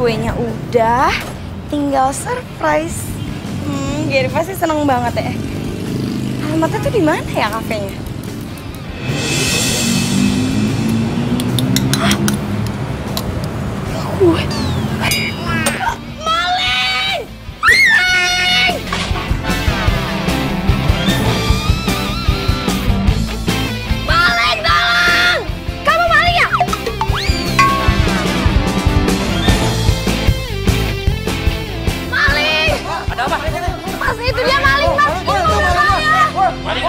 Kuenya udah, tinggal surprise. Gary pasti seneng banget ya. Alamatnya tuh di mana ya kafenya? Gue. Maling! Maling! Maling, tolong! Kamu maling ya? Maling! Ada apa? Mas, itu dia maling, Mas. Itu mobil saya. Maling!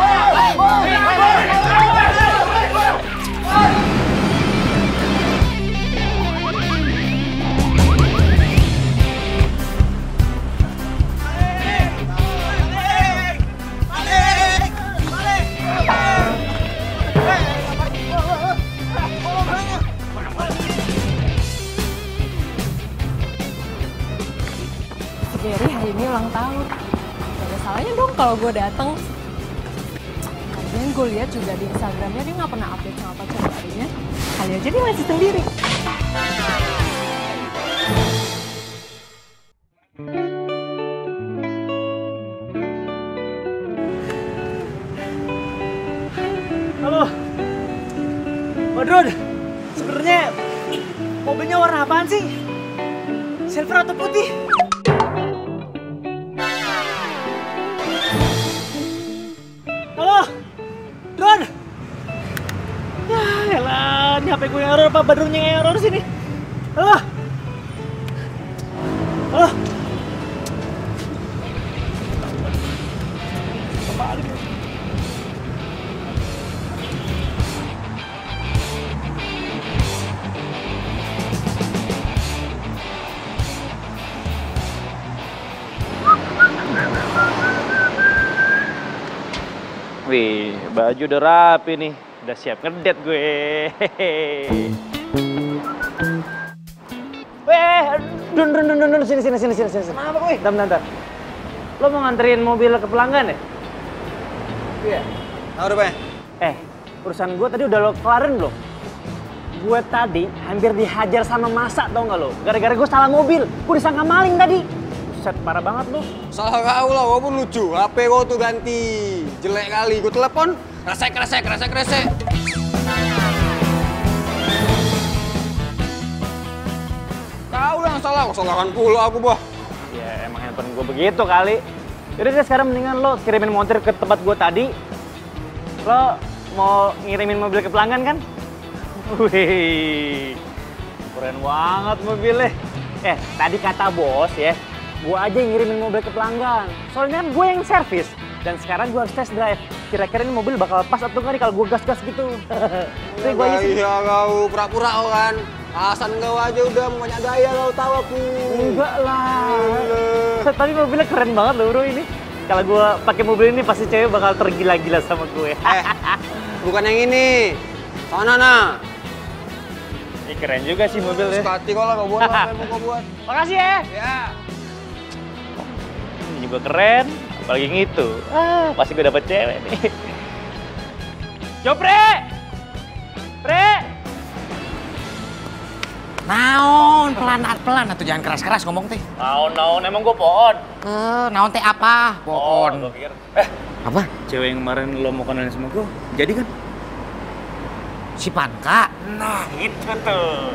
Gary hari ini ulang tahun. Gak ada salahnya dong kalau gue dateng. Lagian gue lihat juga di Instagramnya dia nggak pernah update sama pacar barunya. Kali aja dia masih sendiri. Halo, Badrun. Sebenarnya mobilnya warna apaan sih? Silver atau putih? Halo, Dron. Ya elah, ini HP gue error apa Badrunnya yang error sini? Halo. Halo. Wih, baju udah rapi nih. Udah siap ngedet gue. Weh, Dun, sini. Kenapa gue? Bentar. Lo mau nganterin mobil ke pelanggan ya? Iya. Tahu rupanya? Urusan gue tadi udah lo kelarin belum? Gue tadi hampir dihajar sama masa, tau gak lo? Gara-gara gue salah mobil. Gue disangka maling tadi. Buset, parah banget lo. Salah kau lah, walaupun lucu. HP kau tuh ganti. Jelek kali. Gue telepon, kresek. Kau yang salah, kok salahkan pula aku, Bah. Ya emang handphone gue begitu kali. Yaudah deh, sekarang mendingan lo kirimin montir ke tempat gue tadi. Lo mau ngirimin mobil ke pelanggan kan? Wih, keren banget mobilnya. Tadi kata bos ya, gue aja yang ngirimin mobil ke pelanggan. Soalnya kan gue yang servis. Dan sekarang gue harus test drive. Kira-kira ini mobil bakal pas atau nggak nih kalau gue gas-gas gitu. Jadi gue aja sih. Iya kau, pura-pura kau kan. Alasan kau aja udah mau banyak gaya kau tahu aku. Enggak lah. Tapi mobilnya keren banget loh bro ini. Kalau gue pakai mobil ini pasti cewek bakal tergila-gila sama gue. Bukan yang ini. Sana nah. Ini keren juga sih mobilnya. Sekati kau lah kau buat apa yang mau kau buat. Makasih ya. Ya. Ini juga keren. Apalagi yang itu. Pasti gue dapet cewek nih. Yo, Pre! Naon, pelan atuh jangan keras-keras ngomong teh. Naon, emang gue pohon. Naon teh apa? Pohon. Gue pikir. Apa? Cewek yang kemarin lo mau kenalin sama gue, jadi kan? Si Panka. Nah, itu tuh.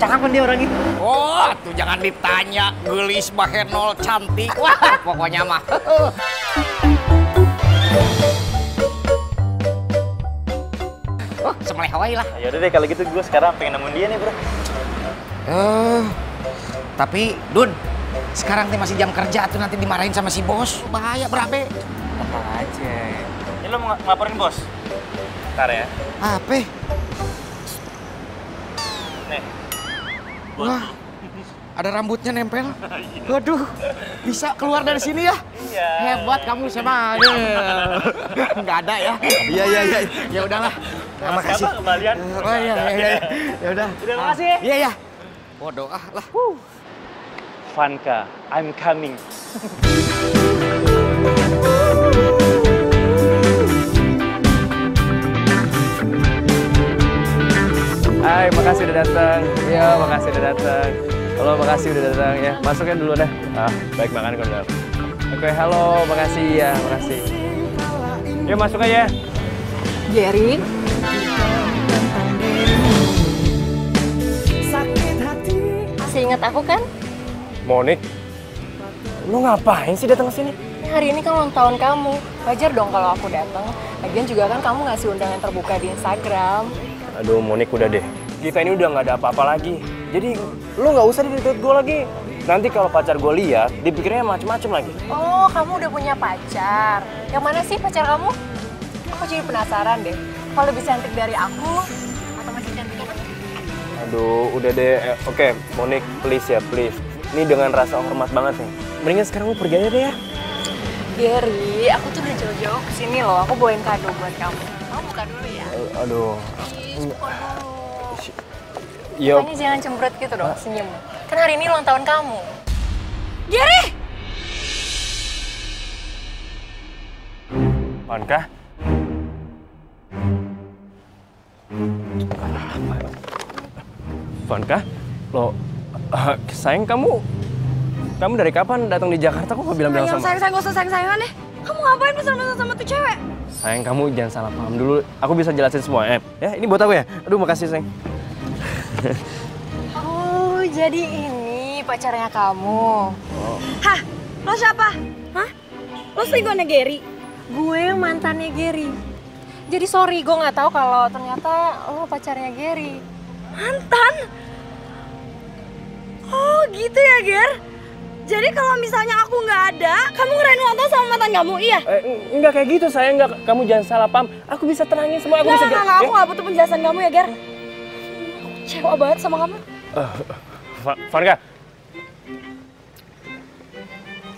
Cakep kan dia orangnya? Oh, tuh jangan ditanya. Gelis, bahenol, cantik. Wah, pokoknya mah. Oh, semelehoi lah. Yaudah deh, kalau gitu gue sekarang pengen nemuin dia nih, bro. Tapi Dun, sekarang teh masih jam kerja tuh nanti dimarahin sama si bos. Bahaya berabe. Apa aja. Ini lo mau ngelaporin bos? Ntar ya. Apa? Nih. Wah, ada rambutnya nempel. Waduh, bisa keluar dari sini ya? Iya. Hebat kamu sama. Nggak ada ya? Iya. Ya udahlah. Terima kasih. Kembalian. Oh iya. Ya udah. Udah, makasih ya. Iya. Bodoh lah. Vanka, I'm coming. Hai, makasih udah datang. Iya, makasih udah datang. Halo, makasih udah datang ya. Masuknya dulu deh. Baik, makan ke dalam. Oke, halo, makasih ya, makasih. Yuk masuk aja. Gary, Masih ingat aku kan? Monik, lu ngapain sih datang ke sini? hari ini kan ulang tahun kamu. Wajar dong kalau aku datang. Lagian juga kan kamu ngasih undangan terbuka di Instagram. Aduh, Monik udah deh. Kita ini udah nggak ada apa-apa lagi. Jadi lu nggak usah deket gue lagi. Nanti kalau pacar gue lihat, dipikirnya macem-macem lagi. Oh, kamu udah punya pacar. Yang mana sih pacar kamu? Aku jadi penasaran deh. Kalau lebih cantik dari aku, atau masih cantik aku? Aduh, udah deh. Oke, Monik, please ya, please. Ini dengan rasa hormat banget nih. Mendingan sekarang lu pergi aja deh ya. Gary, aku tuh udah jauh-jauh kesini loh. Aku bawain kado buat kamu. Kamu buka dulu ya. Aduh. Buka dulu. Yo. Makanya jangan cemberut gitu dong, senyum. Kan hari ini ulang tahun kamu. Gary! Vanka? Vanka? Lo, sayang kamu dari kapan datang di Jakarta? Kok nggak bilang-bilang sama? Sayang, gak usah sayang-sayangan deh. Kamu ngapain mesra-mesra sama tuh cewek? Sayang, kamu jangan salah paham dulu. Aku bisa jelasin semua. Ya, ini buat aku ya. Aduh, makasih sayang. Oh, jadi ini pacarnya kamu. Hah? Lo siapa? Hah? Lo selingkuhannya Gary? Gue mantannya Gary. Jadi sorry, gue nggak tahu kalau ternyata lo pacarnya Gary. Mantan? Oh gitu ya, Ger? Jadi kalau misalnya aku nggak ada, kamu ngerayain ulang tahun sama mantan kamu, iya? Enggak kayak gitu sayang, enggak. Kamu jangan salah paham. Aku bisa tenangin semua, aku bisa Nggak, aku nggak butuh penjelasan kamu ya, Ger. Kecewa banget sama kamu. Vanka.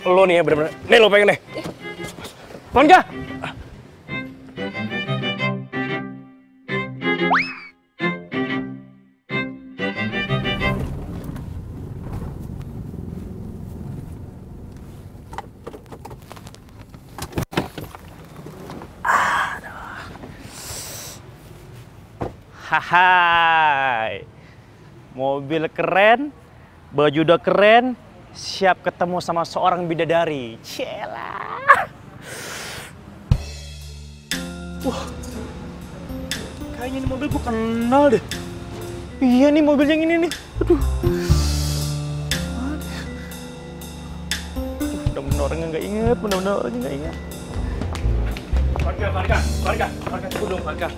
Lo nih ya bener-bener. Nih lo pengen deh. Vanka! Hai, mobil keren, baju udah keren, siap ketemu sama seorang bidadari. Cielah. Wah, kayaknya ini mobil gue kenal deh. Iya nih mobil yang ini nih. Aduh. Mudah-mudahan orangnya nggak inget, mudah-mudahan orangnya nggak inget. Vanka, tunggu dong Vanka.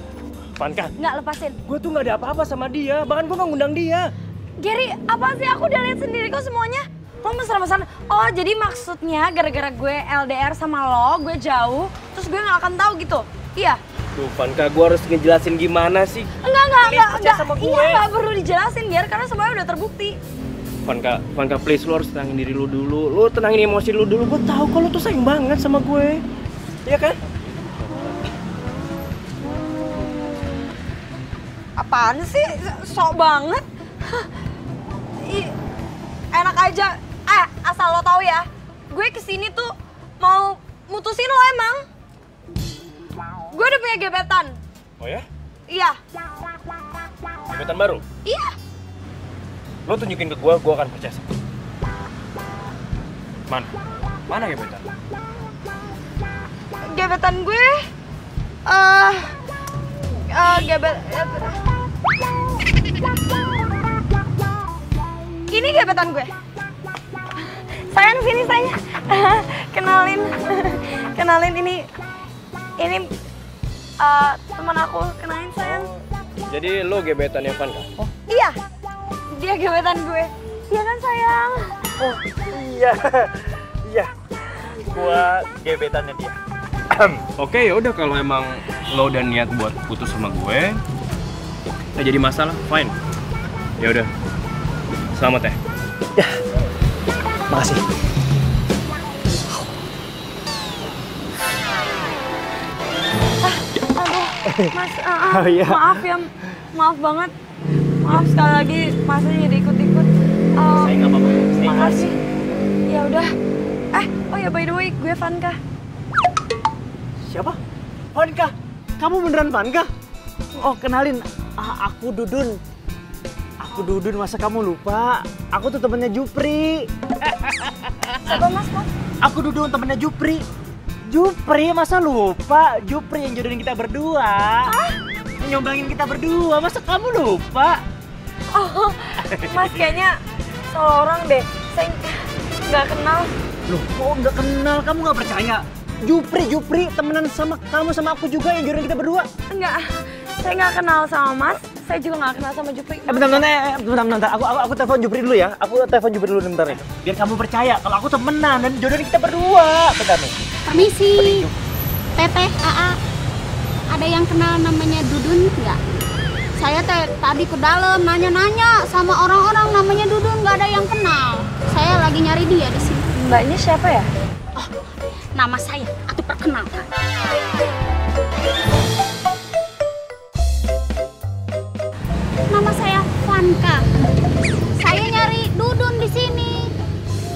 Vanka, Nggak lepasin. gue tuh nggak ada apa-apa sama dia, bahkan gue nggak ngundang dia. Gary, apa sih? Aku udah lihat sendiri kok semuanya. Lo mesra-mesraan. Oh, jadi maksudnya gara-gara gue LDR sama lo, gue jauh, terus gue nggak akan tahu gitu? Iya? Tuh Vanka, gue harus ngejelasin gimana sih? Enggak. sama gue. Iya, nggak perlu dijelasin, Ger, karena semuanya udah terbukti. Vanka, please, lu harus tenangin diri lu dulu. Lu tenangin emosi lu dulu. Gue tahu kalau lu tuh sayang banget sama gue. Iya kan? Apaan sih? Sok banget. Enak aja. Asal lo tahu ya, gue kesini tuh mau mutusin lo emang. Gue udah punya gebetan. Oh ya? Iya. Gebetan baru? Iya. Lo tunjukin ke gue akan percaya. Mana gebetan? Gebetan gue, ini gebetan gue. Sayang sini sayang. Kenalin ini teman aku, kenalin sayang. Jadi lo gebetannya Vanka? Oh. Iya, dia gebetan gue. Iya kan sayang? Oh iya, gua gebetannya dia. Oke, ya udah kalau emang lo udah niat buat putus sama gue, nggak jadi masalah, fine. Ya udah, selamat ya. Ya, makasih. Mas, iya. maaf ya, maaf banget. Maaf sekali lagi, masnya jadi ikut-ikut. Saya nggak apa-apa. Makasih. Ya udah. Oh ya by the way, gue Vanka. Siapa? Vanka. Kamu beneran Vanka? Oh, kenalin. Aku Dudun. Aku Aku Dudun, masa kamu lupa? Aku tuh temennya Jupri. Siapa Mas? Aku Dudun, temennya Jupri. Jupri, masa lupa? Jupri yang jodohin kita berdua. Yang nyomblangin kita berdua, masa kamu lupa? Oh, Mas kayaknya salah orang deh. Saya nggak kenal. Loh, kok nggak kenal? Kamu nggak percaya? Jupri, temenan sama kamu sama aku juga yang jodohin kita berdua. Enggak, saya nggak kenal sama Mas. Saya juga nggak kenal sama Jupri. Bentar. Aku telepon Jupri dulu ya. Aku telepon Jupri dulu bentar ya. Biar kamu percaya kalau aku temenan dan jodohin kita berdua. Bentar nih. Permisi, Teteh, AA, ada yang kenal namanya Dudun nggak? Saya tadi ke dalam nanya-nanya sama orang-orang namanya Dudun, nggak ada yang kenal. Saya lagi nyari dia di sini. Mbaknya siapa ya? Oh, nama saya, atuh perkenalkan. Nama saya Vanka. Saya nyari Dudun di sini.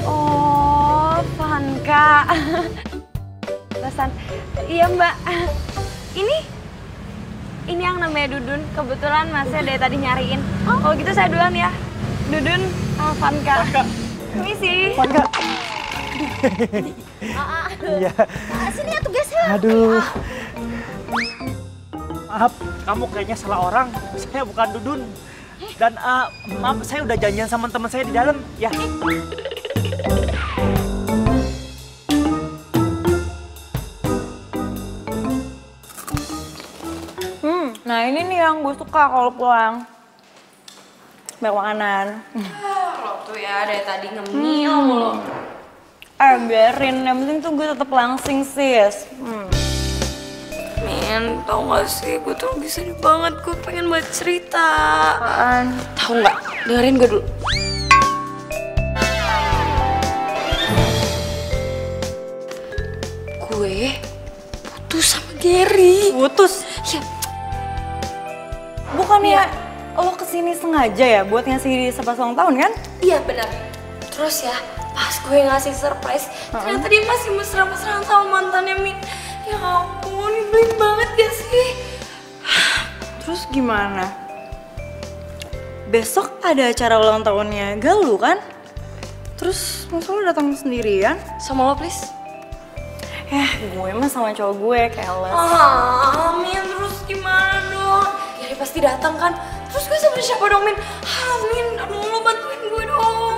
Oh, Vanka. Pesan. Iya Mbak. Ini yang namanya Dudun. Kebetulan Masnya dari tadi nyariin. Oh, kalau gitu saya duluan ya. Dudun, Vanka. Permisi. Vanka. Iya. Sini ya tuh guys ya. Aduh. Maaf, kamu kayaknya salah orang. Saya bukan Dudun. Dan maaf, saya udah janjian sama teman saya di dalam. Ya. Nah ini nih yang gue suka kalau pulang. Banyak makanan. Lo tuh ya dari tadi ngemil mulu. Biarin, yang penting tuh gue tetep langsing sis. Min, tau gak sih, gue tuh lagi sedih banget, gue pengen buat cerita. Apaan? Tahu nggak? Dengerin gue dulu. Gue putus sama Gary. Putus? Ya, Bukannya lo kesini sengaja ya buat ngasih surprise ulang tahun kan? iya benar. Terus ya, pas gue ngasih surprise, ternyata dia masih mesra-mesraan sama mantannya, Min. Ya ampun, nyebelin banget gak sih? Terus gimana? Besok ada acara ulang tahunnya Galuh kan? Terus masa lo datang sendirian? Sama lo, please. Gue mah sama cowok gue, keles. Min, terus gimana dong? Gary pasti datang kan? Terus gue sama siapa dong, Min? Min, aduh lo bantuin gue dong.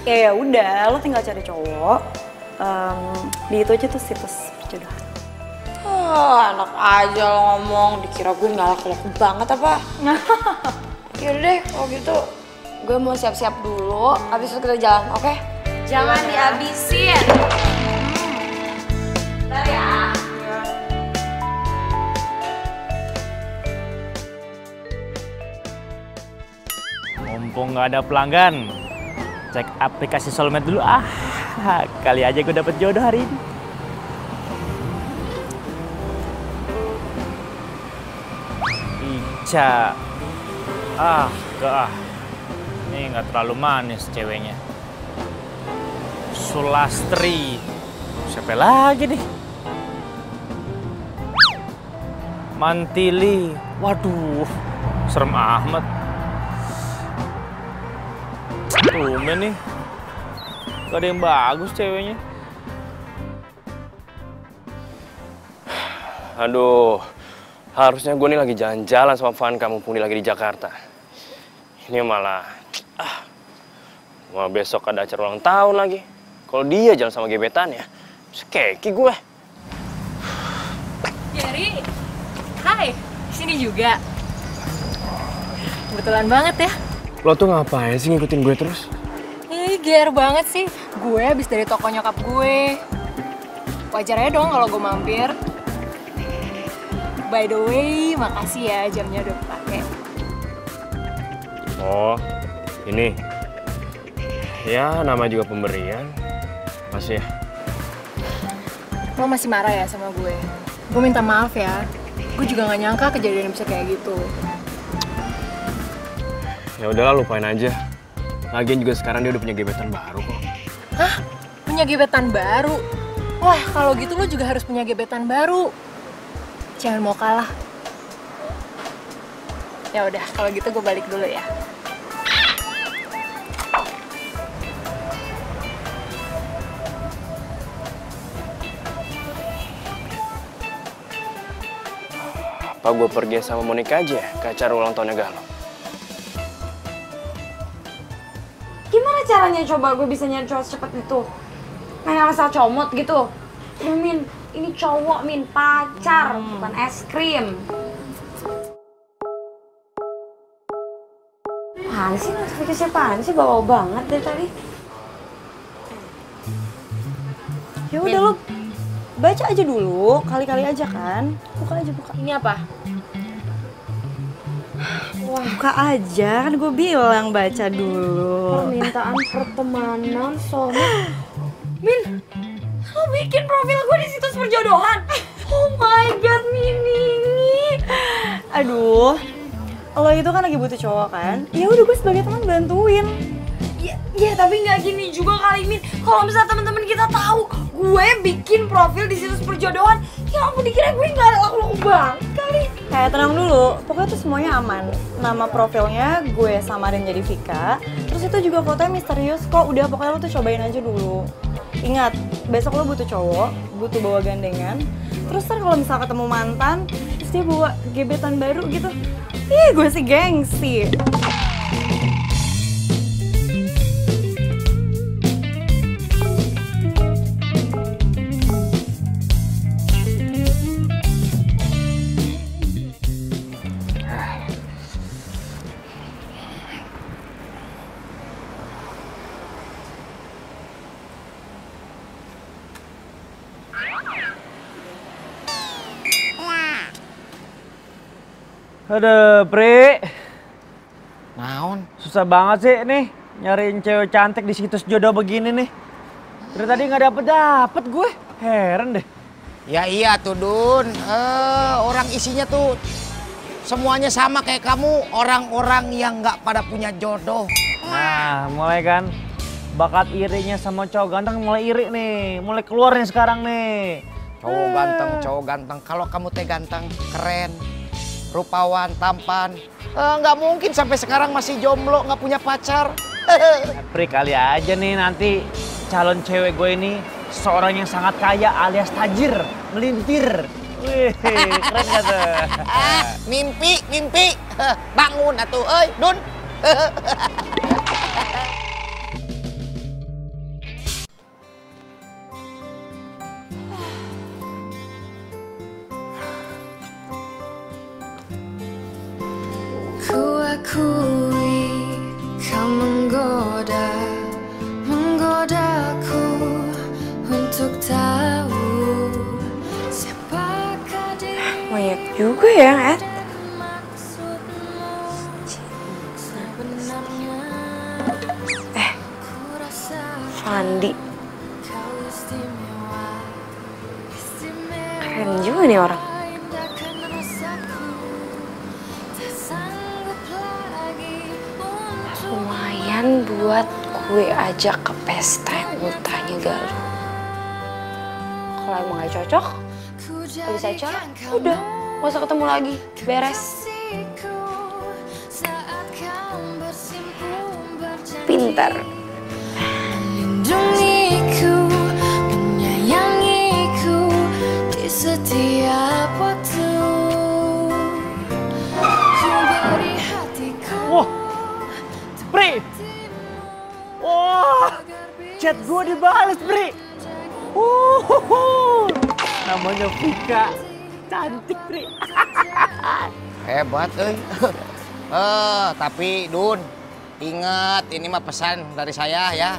Ya udah, lo tinggal cari cowok. Di itu aja tuh situs perjodohan. Enak aja lo ngomong, dikira gue nggak laku-laku banget apa? Yaudah deh, kalau gitu gue mau siap-siap dulu, abis itu kita jalan, oke? Jangan dihabisin. Bentar ya. Mumpung nggak ada pelanggan, cek aplikasi Soulmate dulu. Kali aja gue dapet jodoh hari ini. Ica. Ini nggak terlalu manis ceweknya. Sulastri. Siapa lagi nih? Mantili. Waduh, serem amat. Tumben nih. Gak ada yang bagus ceweknya. Aduh, harusnya gue nih lagi jalan-jalan sama Vanka mumpung dia lagi di Jakarta. Ini malah besok ada acara ulang tahun lagi. Kalau dia jalan sama gebetannya, sekeki gue. Gary, hai, sini juga. Kebetulan banget ya. Lo tuh ngapain sih ngikutin gue terus? Ger banget sih. Gue habis dari toko nyokap gue. Wajar aja dong kalau gue mampir. By the way, makasih ya jamnya udah kepake. Oh, ini. Ya, nama juga pemberian. Makasih ya. Lo masih marah ya sama gue? Gue minta maaf ya. Gue juga gak nyangka kejadian bisa kayak gitu. Ya udahlah, lupain aja. Lagian juga sekarang dia udah punya gebetan baru kok. Hah? Punya gebetan baru? Wah, kalau gitu lo juga harus punya gebetan baru. Jangan mau kalah. Ya udah, kalau gitu gue balik dulu ya. Apa gue pergi sama Monica aja ke acara ulang tahunnya Galuh? Gimana caranya coba gue bisa nyari cowok secepat itu? Main asal comot gitu? Ya Min, ini cowok Min, pacar, bukan es krim. Apaan sih notifikasi apaan sih? Bawel banget dari tadi. Ya udah lo baca aja dulu, kali-kali aja kan. Buka aja, buka. Ini apa? Wah, buka aja, kan gue bilang baca dulu. Permintaan pertemanan soalnya. Min, lo bikin profil gue di situs perjodohan. Oh my god, Mini. Aduh, lo itu kan lagi butuh cowok kan? Ya udah gue sebagai teman bantuin. Ya tapi nggak gini juga kali Min. Kalau misalnya teman-teman kita tahu gue bikin profil di situs perjodohan, ya ampun dikira gue nggak laku-laku banget kali. Kayak tenang dulu, pokoknya tuh semuanya aman. Nama profilnya gue samarin jadi Vika. Terus itu juga fotonya misterius kok. Udah pokoknya lo tuh cobain aja dulu. Ingat, besok lo butuh cowok, butuh bawa gandengan. Terus ntar kalau misal ketemu mantan, terus dia bawa gebetan baru gitu. Ih, gue sih gengsi. Aduh, Pri. Naon? Susah banget sih nih nyariin cewek cantik di situs jodoh begini nih. Dari tadi nggak dapet gue. Heran deh. Ya iya tuh Dun, orang isinya tuh semuanya sama kayak kamu, orang-orang yang nggak pada punya jodoh. Nah, mulai kan bakat irinya sama cowok ganteng mulai iri nih. Mulai keluar nih sekarang nih. Cowok ganteng. Kalau kamu teh ganteng, keren, rupawan, tampan. Nggak mungkin sampai sekarang masih jomblo, nggak punya pacar. Pri, kali aja nih nanti calon cewek gue ini seorang yang sangat kaya alias tajir, melintir. Wih, keren gak tuh? Mimpi. Bangun atuh, Dun. Kuakui kau menggodaku untuk tahu siapakah dirimu. Banyak juga ya, Ed. Fandi. Keren juga nih orang. Lumayan buat gue ajak ke pesta yang ultahnya Galuh. Kalau emang gak cocok, habis acara, udah gak usah ketemu lagi, beres. Pintar. Melindungiku, menyayangiku di setiap waktu. Ku beri hatiku. Wah, Pri. Wah, chat gue dibales, Pri. Namanya Vika, cantik, Pri. Hebat, tapi Dun, ingat ini mah pesan dari saya ya.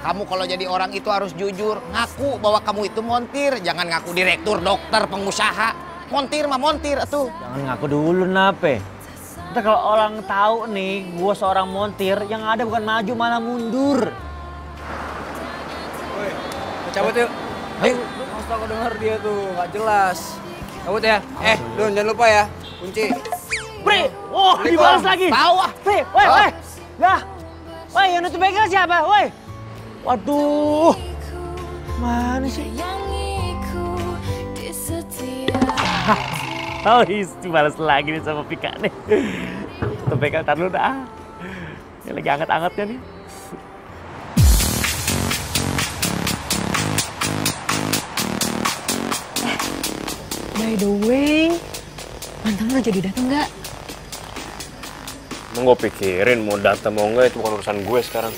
Kamu kalau jadi orang itu harus jujur, ngaku bahwa kamu itu montir, jangan ngaku direktur, dokter, pengusaha. Montir mah montir atuh. Jangan ngaku dulu, nape. Ntar kalau orang tahu nih, gue seorang montir, yang ada bukan maju malah mundur. Woi, cabut yuk. Ayo, masa aku denger dia tuh, nggak jelas. Cabut ya. Dun, jangan lupa ya, kunci. Pri, wah, dibalas lagi. Tahu ah. Pri, woi. Lah, woi, yang nutup bengkel siapa, woi? Waduh, mana sih? Oh, dibalas lagi nih sama Vika nih. Tutup bengkel, tar dulu dah. Ini lagi anget-angetnya nih. By the way, Mantan lo jadi dateng nggak? Emang gue pikirin mau datang mau enggak itu bukan urusan gue sekarang.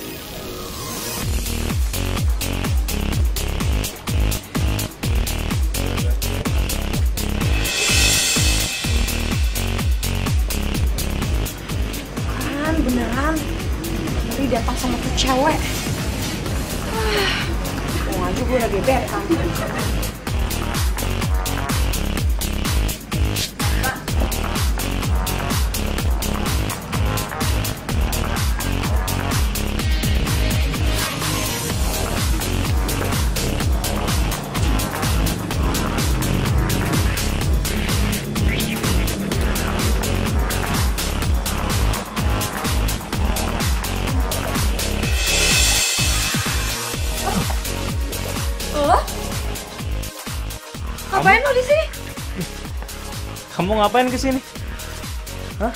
Beneran Mari datang sama tuh cewek. Mau aja gue udah gebetan. Ngapain lo di sini? Kamu ngapain kesini? Hah?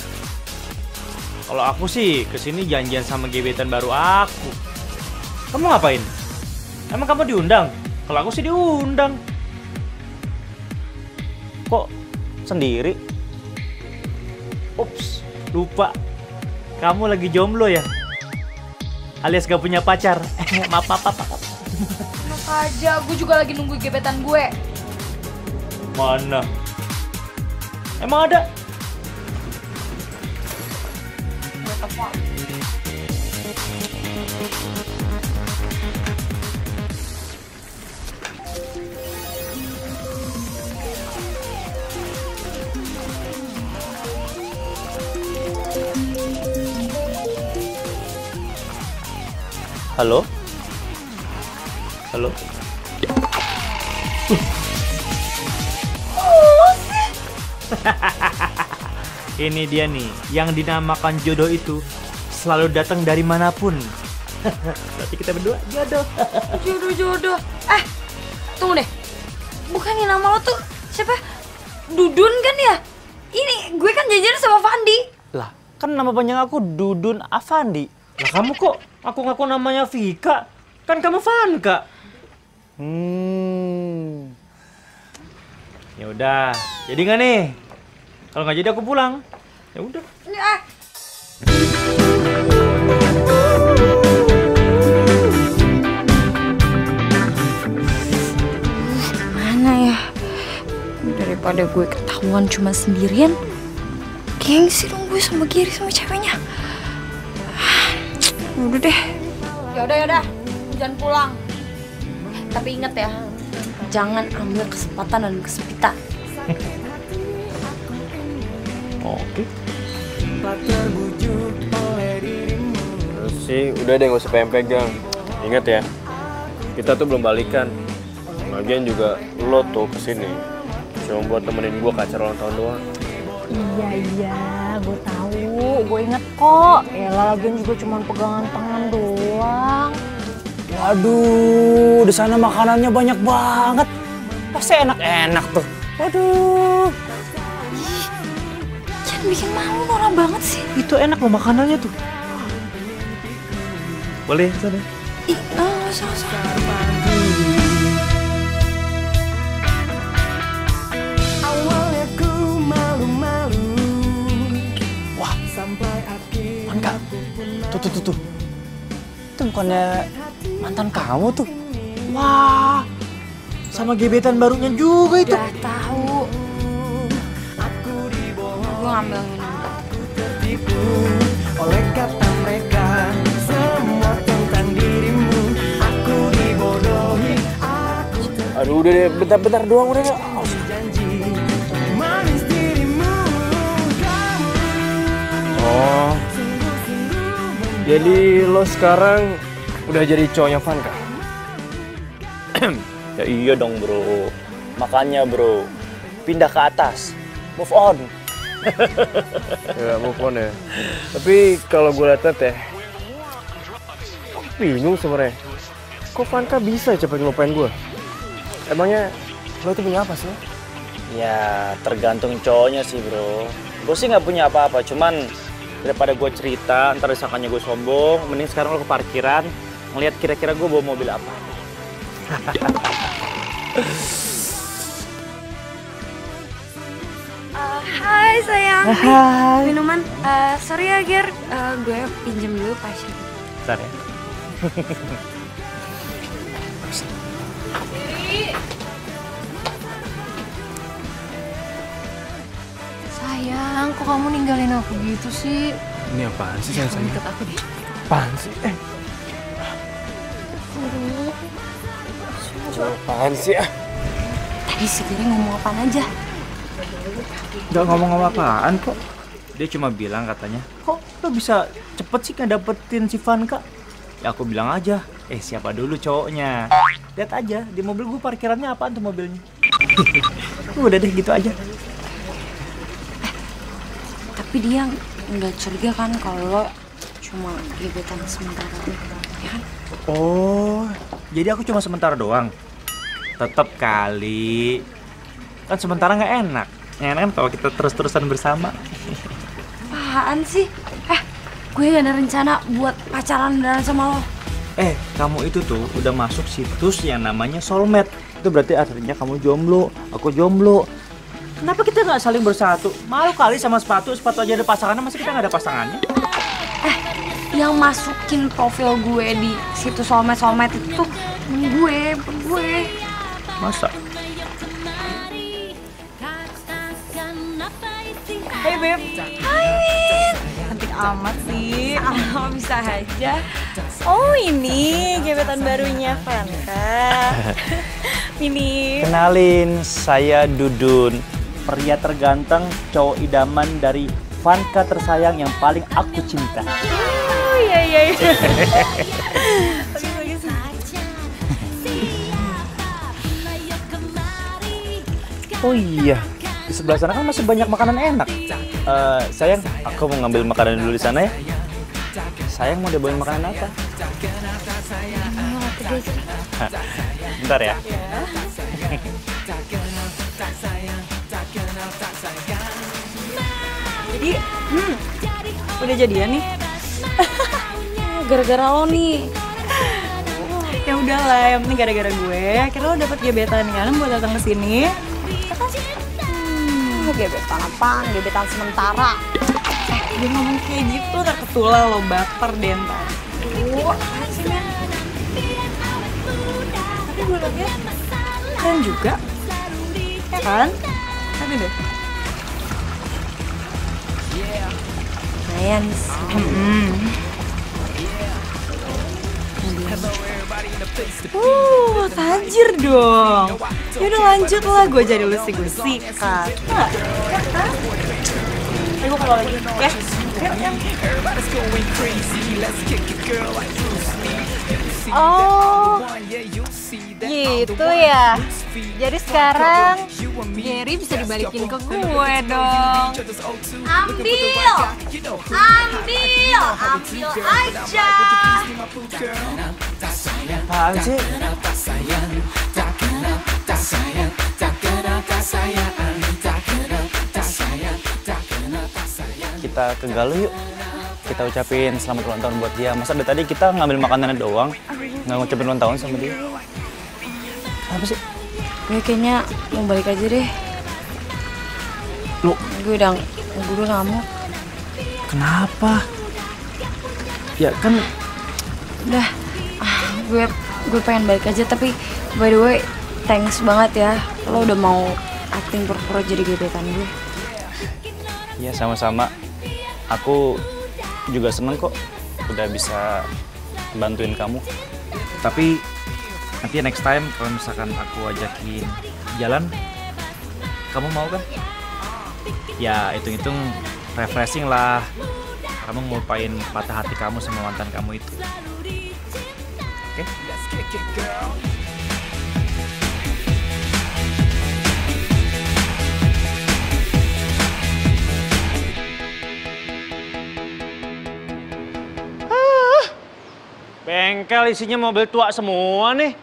Kalau aku sih kesini janjian sama gebetan baru aku. Kamu ngapain? Emang kamu diundang? Kalau aku sih diundang. Kok sendiri? Ups, lupa. Kamu lagi jomblo ya? Alias gak punya pacar. Maaf. Enak aja, gue juga lagi nunggu gebetan gue. Mana? Emang ada? Gue telepon. Halo? Halo? Ini dia nih, yang dinamakan jodoh itu selalu datang dari manapun. Berarti kita berdua jodoh. Jodoh. Tunggu deh. Bukannya nama lo tuh siapa? Dudun kan ya? Ini gue kan jajan sama Fandi. Lah, kan nama panjang aku Dudun Afandi. Lah kamu kok aku ngaku namanya Vika? Kan kamu Vanka. Ya udah, jadi nggak nih? Kalau nggak jadi aku pulang. Ya udah. Mana ya? Daripada gue ketahuan cuma sendirian, gengsi dong gue sama Giri sama ceweknya. Udah deh. Yaudah. Jangan pulang. Tapi inget ya, jangan ambil kesempatan dan kesempitan. Oke. Terus sih udah deh gak usah pegang. Ingat ya, kita tuh belum balikan. Lagian juga lo tuh kesini cuma buat temenin gue ke acara ulang tahun doang. Iya, gue tahu, gue inget kok. Yalah, lagian juga cuma pegangan tangan doang. Waduh, di sana makanannya banyak banget. Pasti enak-enak tuh. Waduh. Jangan bikin malu, norak banget sih. Itu enak loh makanannya tuh. Boleh sana? Usah. Vanka, tuh. Itu bukannya mantan kamu tuh? Wah, sama gebetan barunya juga itu. Udah tahu. Gue ngambil minum. Oleh kata mereka, semua tentang dirimu. Aku dibodohi. Aduh, udah deh, bentar doang udah. Manis dirimu. Oh, jadi lo sekarang udah jadi cowoknya Vanka? Ya iya dong bro, makanya bro, pindah ke atas, move on. Ya move on ya. Tapi kalau gue liat ya, bingung sebenarnya. Kok Vanka bisa cepet ngelupain gue? Emangnya lo itu punya apa sih? Ya tergantung cowoknya sih bro. Gue sih nggak punya apa-apa, cuman daripada gue cerita, ntar disangkanya gue sombong, mending sekarang lo ke parkiran, ngeliat kira-kira gue bawa mobil apa. Hai sayang. Hai. Minuman. Sorry ya Ger, gue pinjem dulu pasien. Bentar ya. Sayang, kok kamu ninggalin aku gitu sih? Ini apaan sih sayang? Deket aku deh. Apaan sih? Apaan sih ah? Tadi si Gary ngomong apaan aja? Gak ngomong apaan kok. Dia cuma bilang katanya, kok lo bisa cepet sih ngedapetin si Vanka? Ya aku bilang aja, siapa dulu cowoknya? Lihat aja, di mobil gue parkirannya apaan tuh mobilnya? Udah deh gitu aja. Tapi dia nggak curiga kan kalau lo cuma gebetan sementara, ya kan? Oh, jadi aku cuma sementara doang? Tetep kali. Kan sementara nggak enak. Yang enak kan kalau kita terus-terusan bersama. Apaan sih? Gue gak ada rencana buat pacaran beneran sama lo. Kamu itu tuh udah masuk situs yang namanya soulmate. Itu berarti artinya kamu jomblo, aku jomblo. Kenapa kita nggak saling bersatu? Malu kali sama sepatu aja ada pasangannya, masa kita nggak ada pasangannya? Yang masukin profil gue di situs soulmate itu bukan gue. Masa? Hai Beb. Hai Min. Cantik amat sih. Bisa aja. Oh ini gebetan barunya Vanka. Ini. Kenalin, saya Dudun, pria terganteng, cowok idaman dari Vanka tersayang yang paling aku cinta. Oh iya. Oh iya, di sebelah sana kan masih banyak makanan enak. Sayang, aku mau ngambil makanan dulu di sana ya. Sayang mau dibawain makanan apa? Bentar ya. Jadi, udah jadian nih? Gara-gara lo nih. Ya udahlah, yang penting gara-gara gue. Akhirnya lo dapet gebetan kan buat datang ke sini. Gebetan apaan? Gebetan sementara. Dia ngomong kayak gitu, ntar ketulah lo baper deh ntar. Apaan sih, Men? Tapi gue liatnya keren juga. Ya kan? Tapi deh. Lumayan sih. Tajir dong. Yaudah lanjut lah, gue jadi lu sih, gue sikat. Gue kalau lagi, ya. Oh, gitu ya. Jadi sekarang Gary bisa dibalikin ke gue dong. Ambil aja. Apaan sih? Kita ke Galuh yuk. Kita ucapin selamat ulang tahun buat dia. Masa dari tadi kita ngambil makanannya doang, nggak ngucapin ulang tahun sama dia. Apa sih? Gue kayaknya mau balik aja deh. Lu? Gue udah ngamuk. Kenapa? Ya kan. Udah, gue pengen balik aja. Tapi by the way, thanks banget ya. Lo udah mau acting pura-pura jadi gebetan gue. Iya sama-sama. Aku juga seneng kok udah bisa bantuin kamu. Tapi nanti next time kalau misalkan aku ajakin jalan, kamu mau kan? Ya hitung-hitung refreshing lah. Kamu ngelupain patah hati kamu sama mantan kamu itu. Oke? Bengkel isinya mobil tua semua nih.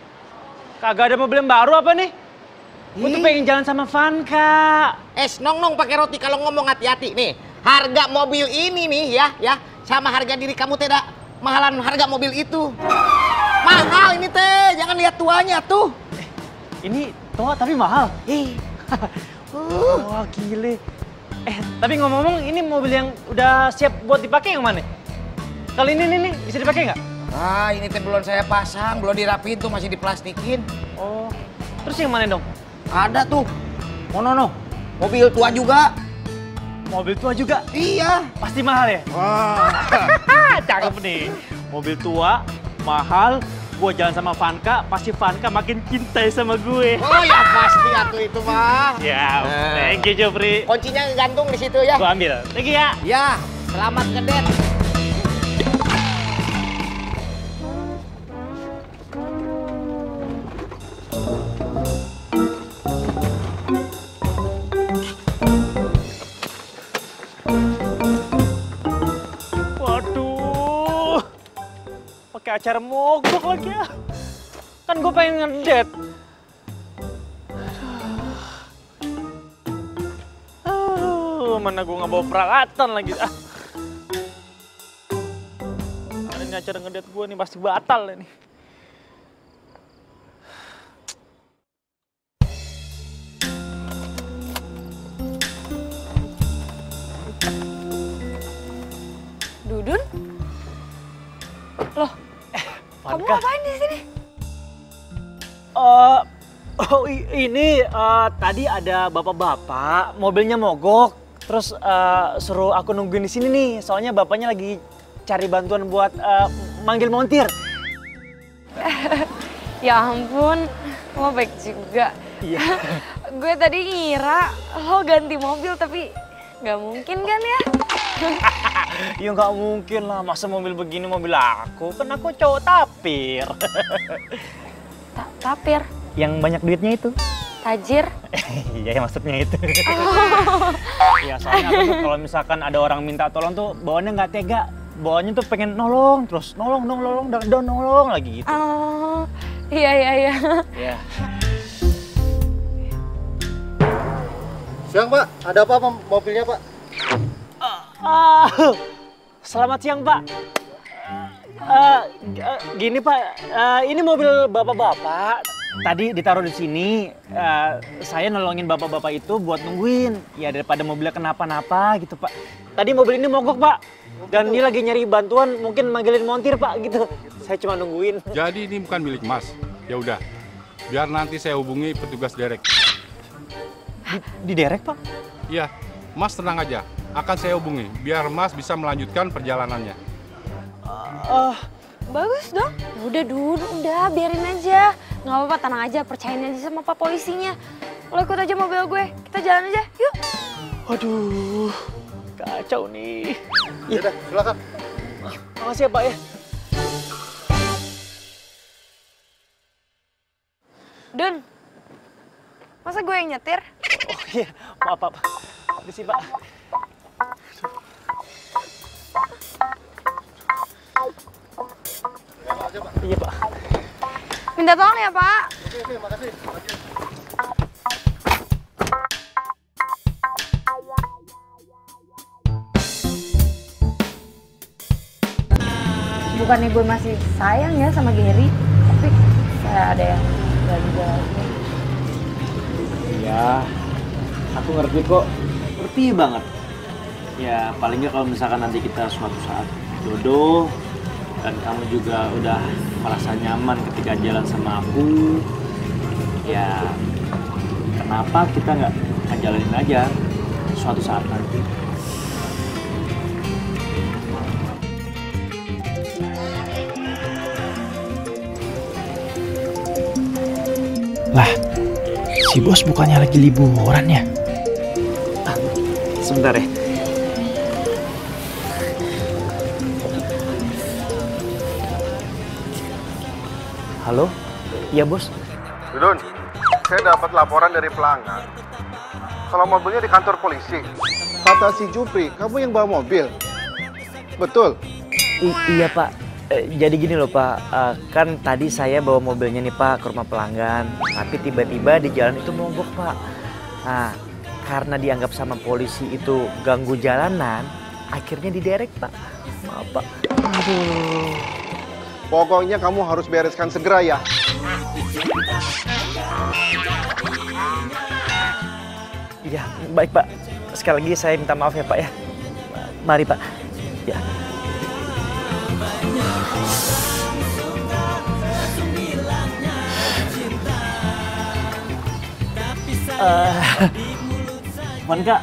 Kagak ada mobil yang baru apa nih? Gue tuh pengen jalan sama Vanka. Nong pakai roti kalau ngomong hati-hati nih. Harga mobil ini nih ya sama harga diri kamu tidak mahalan harga mobil itu. Mahal ini teh, jangan lihat tuanya tuh. Ini tua tapi mahal. Ih. Wah gile. Tapi ngomong-ngomong ini mobil yang udah siap buat dipakai yang mana? Kali ini nih bisa dipakai nggak? Ah, ini teh belum saya pasang, belum dirapiin tuh, masih diplastikin. Oh, terus yang mana dong? Ada tuh. No. Mobil tua juga. Mobil tua juga? Iya. Pasti mahal ya? Wah. Cakep nih. Mobil tua, mahal, gue jalan sama Vanka, pasti Vanka makin cintai sama gue. Oh ya pasti atuh itu mah. Ya, thank you Jopri. Kuncinya gantung di situ ya. Gue ambil. Thank you ya. Ya, selamat ngedet. Waduh, pakai acara mogok lagi ya. Kan gue pengen ngedet. Mana gue nggak bawa peralatan lagi. Ini acara ngedet gue nih pasti batal ini. Dudun? Loh, kamu ngapain di sini? Ini tadi ada bapak-bapak, mobilnya mogok, terus suruh aku nungguin di sini nih, soalnya bapaknya lagi cari bantuan buat manggil montir. Ya ampun, kamu baik juga. Iya. Gue tadi ngira lo ganti mobil, tapi nggak mungkin kan ya? Ya nggak mungkin lah, masa mobil begini mobil aku, kan aku cowok tapir. Tapir? Yang banyak duitnya itu. Tajir? Iya, maksudnya itu. Ya soalnya aku tuh kalau misalkan ada orang minta tolong tuh bawaannya nggak tega. Bawaannya tuh pengen nolong terus, nolong lagi gitu. Oh, iya. Iya. Siang Pak, ada apa mobilnya Pak? Selamat siang Pak. Gini Pak, ini mobil bapak-bapak. Tadi ditaruh di sini. Saya nolongin bapak-bapak itu buat nungguin. Ya daripada mobilnya kenapa-napa gitu Pak. Tadi mobil ini mogok Pak. Dan dia lagi nyari bantuan, mungkin manggilin montir Pak gitu. Saya cuma nungguin. Jadi ini bukan milik Mas. Ya udah, biar nanti saya hubungi petugas derek. Di derek Pak? Iya, Mas tenang aja. Akan saya hubungi, biar Mas bisa melanjutkan perjalanannya. Bagus dong. Udah Dun, udah biarin aja. Nggak apa-apa, tenang aja, percayain aja sama Pak polisinya. Lo ikut aja mobil gue, kita jalan aja, yuk. Waduh, kacau nih. Ya udah, silakan. Makasih ya Pak ya. Dun, masa gue yang nyetir? Oh iya, maaf Pak. Permisi Pak. Iya Pak. Minta tolong ya Pak. Oke, makasih. Bukannya gue masih sayang ya sama Gary, tapi saya ada yang gak dijalankan. Iya, aku ngerti kok. Ngerti banget. Ya paling nggak kalau misalkan nanti kita suatu saat jodoh dan kamu juga udah merasa nyaman ketika jalan sama aku, ya kenapa kita nggak ngejalanin aja suatu saat nanti. Lah, si bos bukannya lagi liburan ya? Sebentar ya. Halo? Iya bos. Dudun, saya dapat laporan dari pelanggan. Kalau mobilnya di kantor polisi. Kata si Jupri, kamu yang bawa mobil. Betul? Iya Pak. Jadi gini loh Pak, kan tadi saya bawa mobilnya nih Pak ke rumah pelanggan, tapi tiba-tiba di jalan itu mogok Pak. Nah, karena dianggap sama polisi itu ganggu jalanan, akhirnya diderek Pak. Maaf Pak. Aduh. Pokoknya kamu harus bereskan segera ya. Iya, baik Pak. sekali lagi saya minta maaf ya Pak ya. Mari Pak. Ya. Vanka,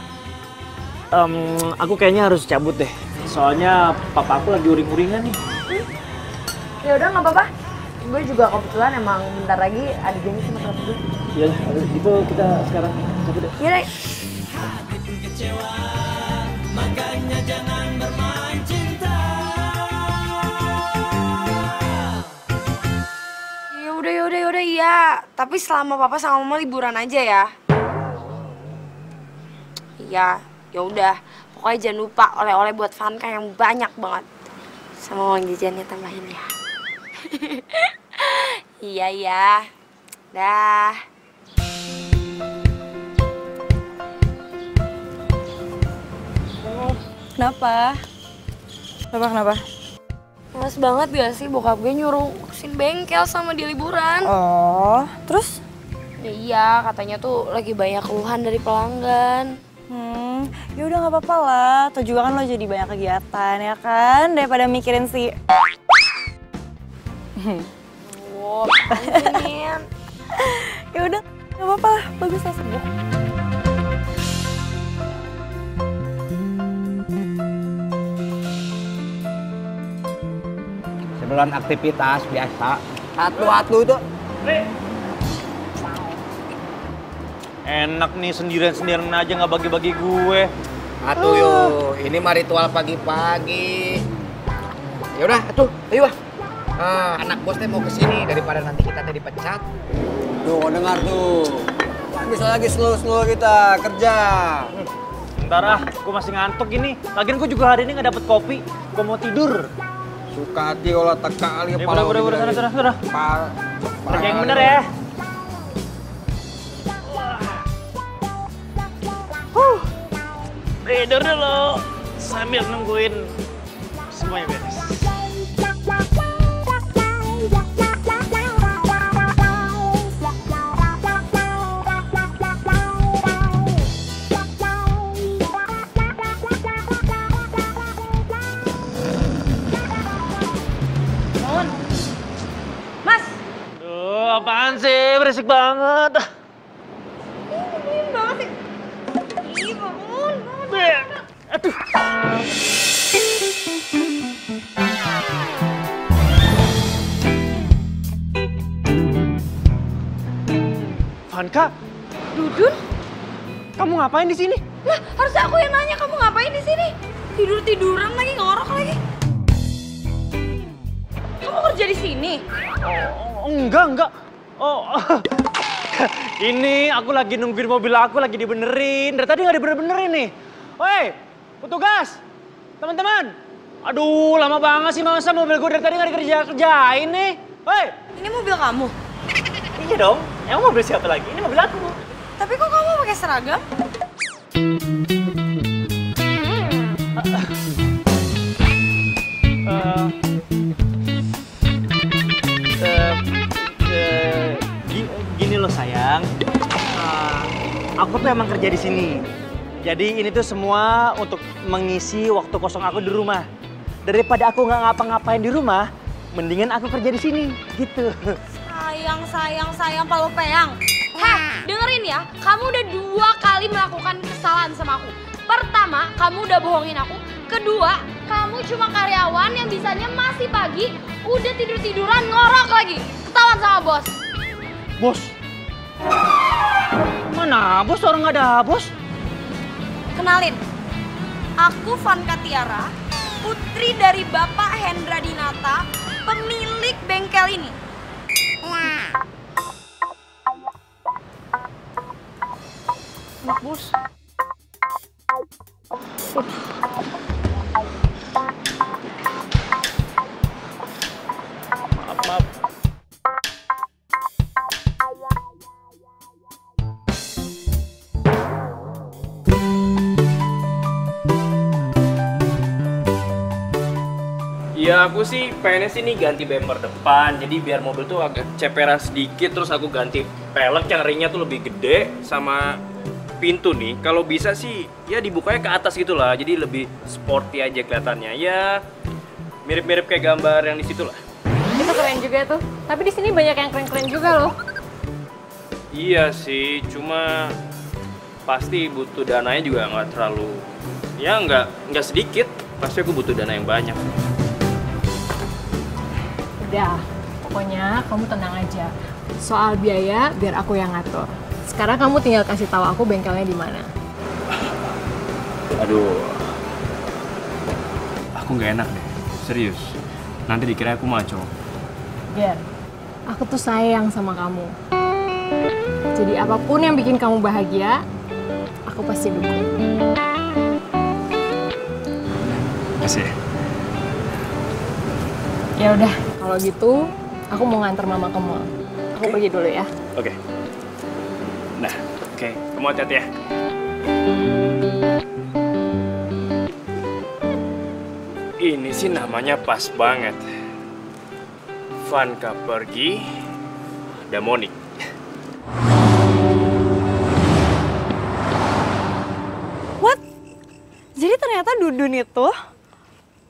aku kayaknya harus cabut deh. Soalnya papa aku lagi uring-uringan nih. Ya udah nggak apa-apa. Gue juga kebetulan emang bentar lagi ada janji sama temen gue. Iya, itu kita sekarang cabut deh. Iya deh. Makanya jangan bermain cinta. Yaudah iya. Tapi selama papa sama mama liburan aja ya. Iya, yaudah. Pokoknya jangan lupa oleh-oleh buat Vanka yang banyak banget. Sama uang jajannya tambahin ya. Iya. Dah. Kenapa? Kenapa? Males banget gak sih bokap gue nyuruh urusin bengkel sama di liburan. Oh, terus? Ya iya, katanya tuh lagi banyak keluhan dari pelanggan. Ya udah nggak apa-apa lah. Tuh juga kan lo jadi banyak kegiatan ya kan, daripada mikirin si. Wow, anjingin. Ya udah, nggak apa-apa lah. Bagus lah sembuh. Sebelum aktivitas biasa. Hatu itu. Enak nih sendirian aja nggak bagi-bagi gue. Atuh yuk, ini mah ritual pagi-pagi. Ya udah, atuh, ayo ah. Anak bos teh mau kesini daripada nanti kita teh dipecat. Tuh, dengar tuh. Bisa lagi slow kita kerja. Bentar ah, gue masih ngantuk ini. Lagian gue juga hari ini nggak dapet kopi. Gue mau tidur. Suka hati olah teka kali kepala. Udah, sana. Kerja yang bener ya. Tidur dulu sambil nungguin semuanya beres. Bangun. Mas. Duh, apaan sih? Berisik banget. Ini banget sih. Ih, bangun. Aduh. Vanka, Dudun? Kamu ngapain di sini? Lah, harusnya aku yang nanya kamu ngapain di sini? Tiduran lagi, ngorok lagi. Kamu kerja di sini? Oh, enggak. Oh, ini aku lagi nungguin mobil aku lagi dibenerin. Dari tadi nggak dibener-benerin nih. Woi, petugas, teman-teman. Aduh, lama banget sih masa mobil gue dari tadi nggak dikerjain nih. Woi, ini mobil kamu? Iya dong. Emang mobil siapa lagi? Ini mobil aku. Tapi kok kamu pakai seragam? Gini loh sayang, aku tuh emang kerja di sini. Jadi ini tuh semua untuk mengisi waktu kosong aku di rumah. Daripada aku nggak ngapa-ngapain di rumah, mendingan aku kerja di sini, gitu. Sayang, Palu Peyang. Heh, dengerin ya, kamu udah 2 kali melakukan kesalahan sama aku. Pertama, kamu udah bohongin aku. Kedua, kamu cuma karyawan yang bisanya masih pagi, udah tidur-tiduran ngorok lagi. Ketahuan sama bos. Bos? Mana bos? Orang nggak ada bos. Kenalin, aku Vanka Tiara, putri dari Bapak Hendra Dinata, pemilik bengkel ini. Anak bos. Maaf. Ya aku sih pengennya sih nih ganti bumper depan, jadi biar mobil tuh agak ceperan sedikit, terus aku ganti pelek yang ringnya tuh lebih gede, sama pintu nih, kalau bisa sih ya dibukanya ke atas gitu lah. Jadi lebih sporty aja kelihatannya. Ya mirip-mirip kayak gambar yang di situ lah. Itu keren juga tuh. Tapi di sini banyak yang keren-keren juga loh. Iya sih, cuma pasti butuh dananya juga nggak terlalu, ya nggak sedikit. Pasti aku butuh dana yang banyak. Udah, pokoknya kamu tenang aja. Soal biaya biar aku yang ngatur. Sekarang kamu tinggal kasih tahu aku bengkelnya di mana. Aduh, aku nggak enak deh, serius. Nanti dikira aku maco. Ger, aku tuh sayang sama kamu. Jadi apapun yang bikin kamu bahagia, aku pasti dukung. Makasih. Ya udah, kalau gitu aku mau nganter mama ke mall. Aku pergi dulu ya. Oke. Nah, oke. Kamu hati-hati ya. Ini sih namanya pas banget. Vanka pergi, ada Monik. What? Jadi ternyata Dudun itu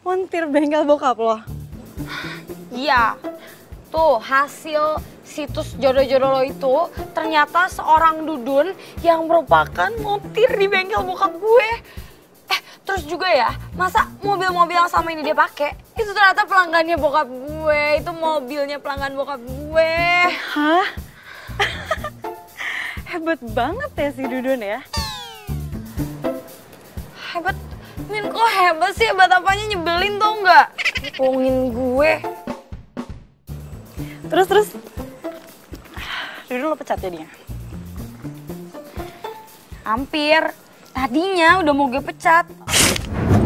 montir bengkel bokap lo? Iya, tuh hasil situs jodoh-jodoh lo itu ternyata seorang Dudun yang merupakan montir di bengkel bokap gue. Terus juga ya, masa mobil-mobil yang sama ini dia pakai itu ternyata pelanggannya bokap gue, itu mobilnya pelanggan bokap gue. Hah? Hebat banget ya si Dudun ya? Hebat? Min, kok hebat sih? Hebat apanya, nyebelin tau nggak? Ngomongin gue. Terus? Dudun lo pecat jadinya? Hampir. Tadinya udah mau gue pecat.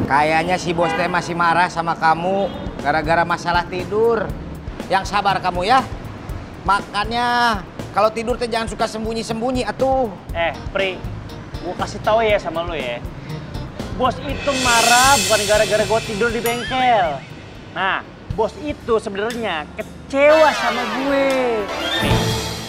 Kayaknya si bos teh masih marah sama kamu gara-gara masalah tidur. Yang sabar kamu ya. Makanya kalau tidur teh jangan suka sembunyi-sembunyi atuh. Pri, gue kasih tahu ya sama lo ya. Bos itu marah bukan gara-gara gue tidur di bengkel. Nah, bos itu sebenarnya kecewa sama gue. Nih,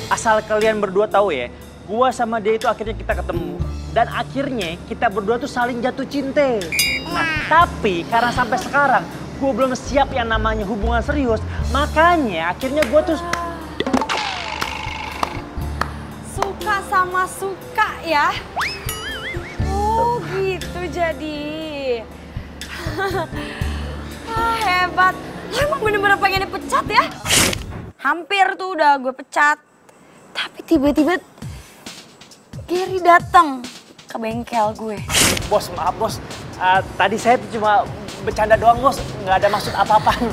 asal kalian berdua tahu ya, gue sama dia itu akhirnya kita ketemu. Dan akhirnya kita berdua tuh saling jatuh cinta. Nah, tapi karena sampai sekarang gue belum siap yang namanya hubungan serius. Makanya akhirnya gue tuh suka sama suka ya. Oh gitu jadi. Hebat. Lo emang bener-bener pengen dipecat ya? Hampir tuh udah gue pecat. Tapi tiba-tiba Gary datang ke bengkel gue. Bos, maaf bos. Tadi saya cuma bercanda doang bos, nggak ada maksud apa-apaan.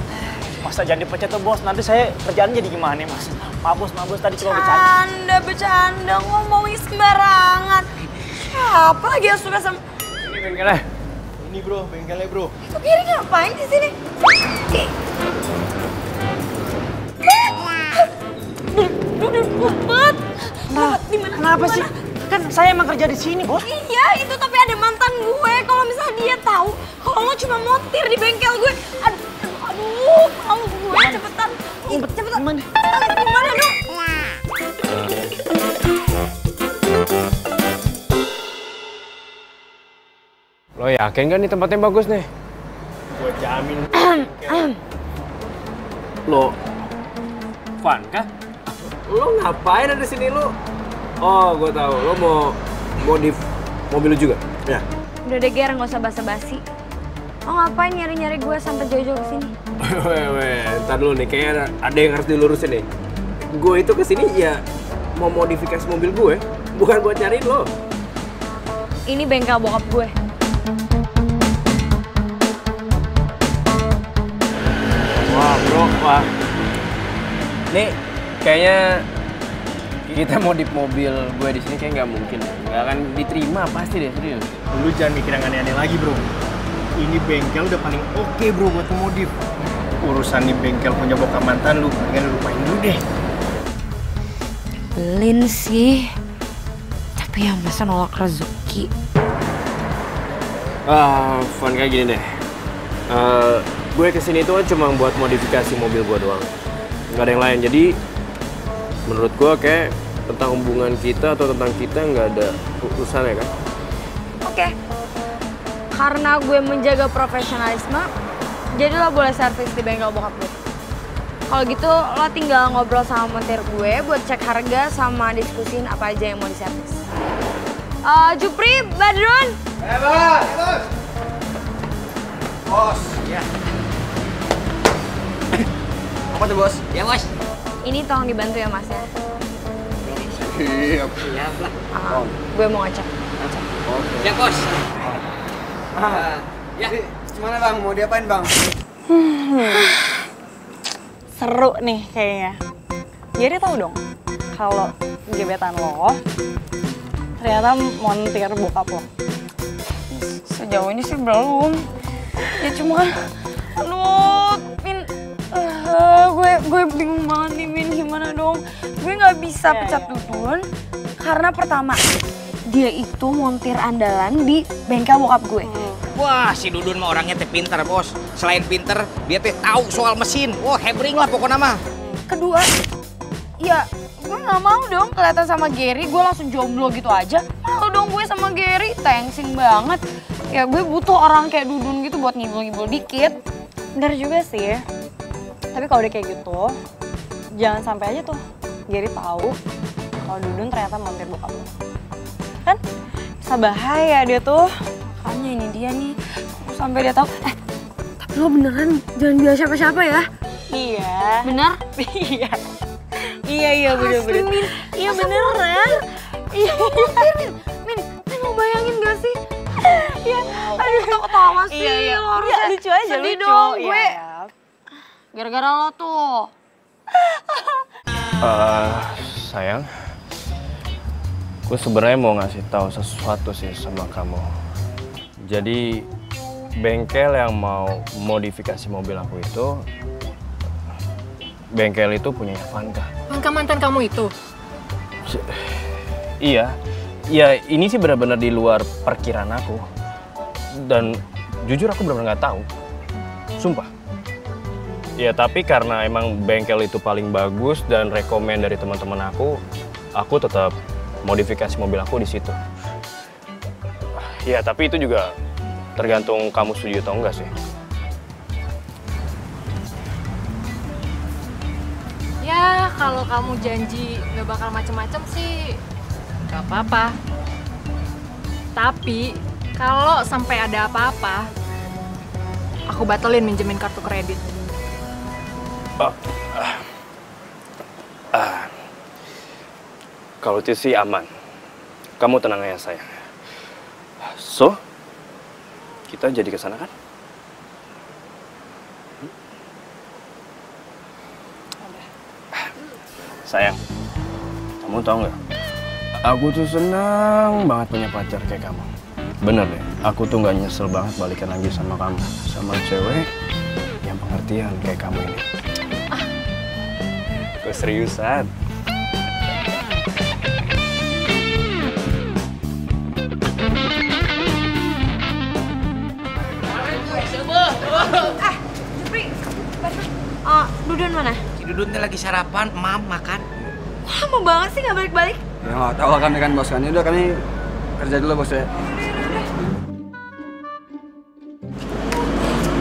Masa jangan dipecat tuh bos, nanti saya kerjaan jadi gimana mas? Maaf bos, tadi cuma bercanda. Bercanda, ngomongin sembarangan. Siapa lagi yang suka sama... Ini bengkelnya. Ini bro, bengkelnya bro. Itu Gary ngapain di sini? Dudun ngumpet. Kenapa sih? Kan saya emang kerja di sini, bos. Iya, itu tapi ada mantan gue. Kalau misalnya dia tahu kalau lo cuma montir di bengkel gue. Aduh, mau gue cepetan. Cepetan. Gimana dong? Lo yakin kan nih tempatnya bagus nih? Gue jamin. Lo, Vanka? Lo ngapain ada di sini lo? Oh, gue tahu. Lo mau modif mobil lo juga? Ya. Udah deh, Ger, nggak usah basa-basi. Lo ngapain nyari-nyari gue sampai jauh-jauh kesini? Weh, ntar dulu nih, kayaknya ada yang harus dilurusin nih. Gue itu kesini ya mau modifikasi mobil gue, bukan buat nyariin lo. Ini bengkel bokap gue. Wah, bro, wah. Nih, kayaknya kita modif mobil gue di sini kayak nggak mungkin, nggak akan diterima pasti deh, serius. Lu jangan mikir yang aneh-aneh lagi bro. Ini bengkel udah paling oke bro buat modif. Urusan nih bengkel punya bokap mantan lu, pengen lupain dulu deh. Belin sih, tapi yang masa nolak rezeki. Fun kayak gini deh. Gue kesini tuh kan cuma buat modifikasi mobil gue doang, nggak ada yang lain. Jadi menurut gue kayak tentang hubungan kita atau tentang kita nggak ada Urusan ya kan? Oke. Karena gue menjaga profesionalisme, jadi lo boleh servis di bengkel bokap gue. Kalau gitu lo tinggal ngobrol sama montir gue buat cek harga sama diskusin apa aja yang mau diservis. Jupri, Badrun. Bos. Bos, ya. Apa tuh bos? Ya bos. Ini tolong dibantu ya mas ya. Siap. Siap lah. Gue mau ngecek. Ya bos. Ya, gimana bang? Mau diapain bang? Seru nih kayaknya. Jadi tahu dong kalau gebetan lo ternyata montir bokap lo. Sejauh ini sih belum. Ya cuma, aduh, Min, gue bingung banget nih Min, gimana dong? Gue nggak bisa pecat Dudun karena pertama dia itu montir andalan di bengkel bokap gue. Wah, si Dudun mah orangnya teh pinter, bos. Selain pinter, dia teh tahu soal mesin. Wah, hebring lah pokoknya mah. Kedua, ya gue nggak mau dong kelihatan sama Gary, gue langsung jomblo gitu aja. Malu dong gue sama Gary, thanksin banget. Ya gue butuh orang kayak Dudun gitu buat ngibul-ngibul dikit. Bener juga sih. Tapi kalau udah kayak gitu, jangan sampai aja tuh Gary tahu kalau Dudun ternyata montir bokap lo. Kan bisa bahaya dia tuh. Makanya ini dia nih, sampai dia tahu. Tapi lo beneran jangan bilang siapa-siapa ya. Iya. Bener? Iya. Iya bener-bener. Iya beneran. Iya. Min, lo bayangin gak sih? Iya. Aduh, ketawa sih. Iya. Lo harusnya lucu aja, sedih lucu. dong gue. Iya. Gara-gara lo tuh. Sayang, gue sebenarnya mau ngasih tahu sesuatu sih sama kamu. Jadi bengkel yang mau modifikasi mobil aku itu, bengkel itu punya Vanka. Vanka mantan kamu itu? Iya, ini sih benar-benar di luar perkiraan aku. Dan jujur aku benar-benar nggak tahu, sumpah. Ya tapi karena emang bengkel itu paling bagus dan rekomen dari teman-teman aku tetap modifikasi mobil aku di situ. Ya tapi itu juga tergantung kamu setuju atau enggak sih. Ya kalau kamu janji gak bakal macem-macem sih gak apa-apa. Tapi kalau sampai ada apa-apa, aku batalin minjemin kartu kredit. Kalau itu sih aman. Kamu tenang ya sayang. So, kita jadi ke sana kan? Sayang, kamu tahu nggak? Aku tuh senang banget punya pacar kayak kamu. Bener deh, aku tuh nggak nyesel banget balikan lagi sama kamu, sama cewek yang pengertian kayak kamu ini. Keseriusan. Jupri, Dudun mana? Si Dudunnya lagi sarapan, makan. Lama banget sih nggak balik-balik. Ya nggak tahu kan bos kan. Udah kami kerja dulu bos ya.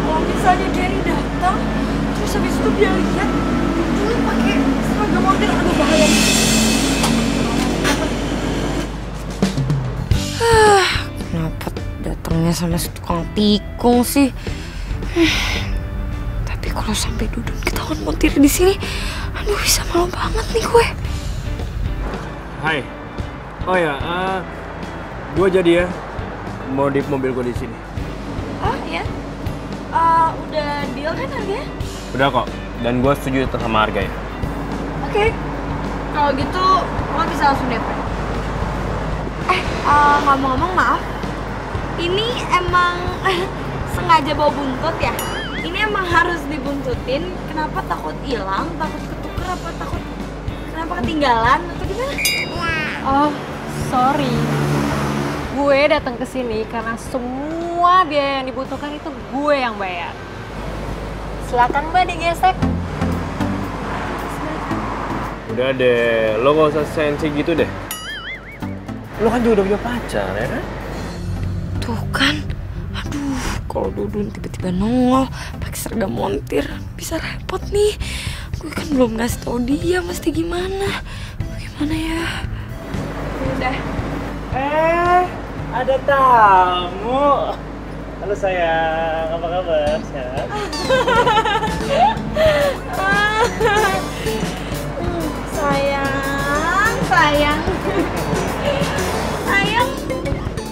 Kalau misalnya Gary datang, terus habis itu dia lihat Dudun pakai seragam montir, aduh bahaya. Kenapa datangnya sama si tukang tikung sih? Tapi kalau sampai Dudun ketahuan montir di sini, aduh bisa malu banget nih gue. Hai. Oh ya, gue jadi ya modif mobil gue di sini. Oh ya? Udah deal kan harganya? Udah kok. Dan gue setuju sama harganya. Oke. Kalau gitu lo bisa langsung DP. Ngomong-ngomong maaf. Ini emang sengaja bawa buntut ya? Ini emang harus dibuntutin. Kenapa takut hilang? Takut ketuker apa takut kenapa ketinggalan atau gimana? Oh, sorry. Gue datang ke sini karena semua biaya yang dibutuhkan itu gue yang bayar. Silakan Mbak digesek. Udah deh, lo gak usah sensi gitu deh. Lo kan juga udah punya pacar, ya kan? Tuh kan, aduh, kalau Dudun tiba-tiba nongol pakai seragam montir, bisa repot nih. Gue kan belum ngasih tau dia mesti gimana. Bagaimana ya? Udah. Ada tamu. Halo sayang, apa kabar? Sehat? Sayang, sayang. Sayang,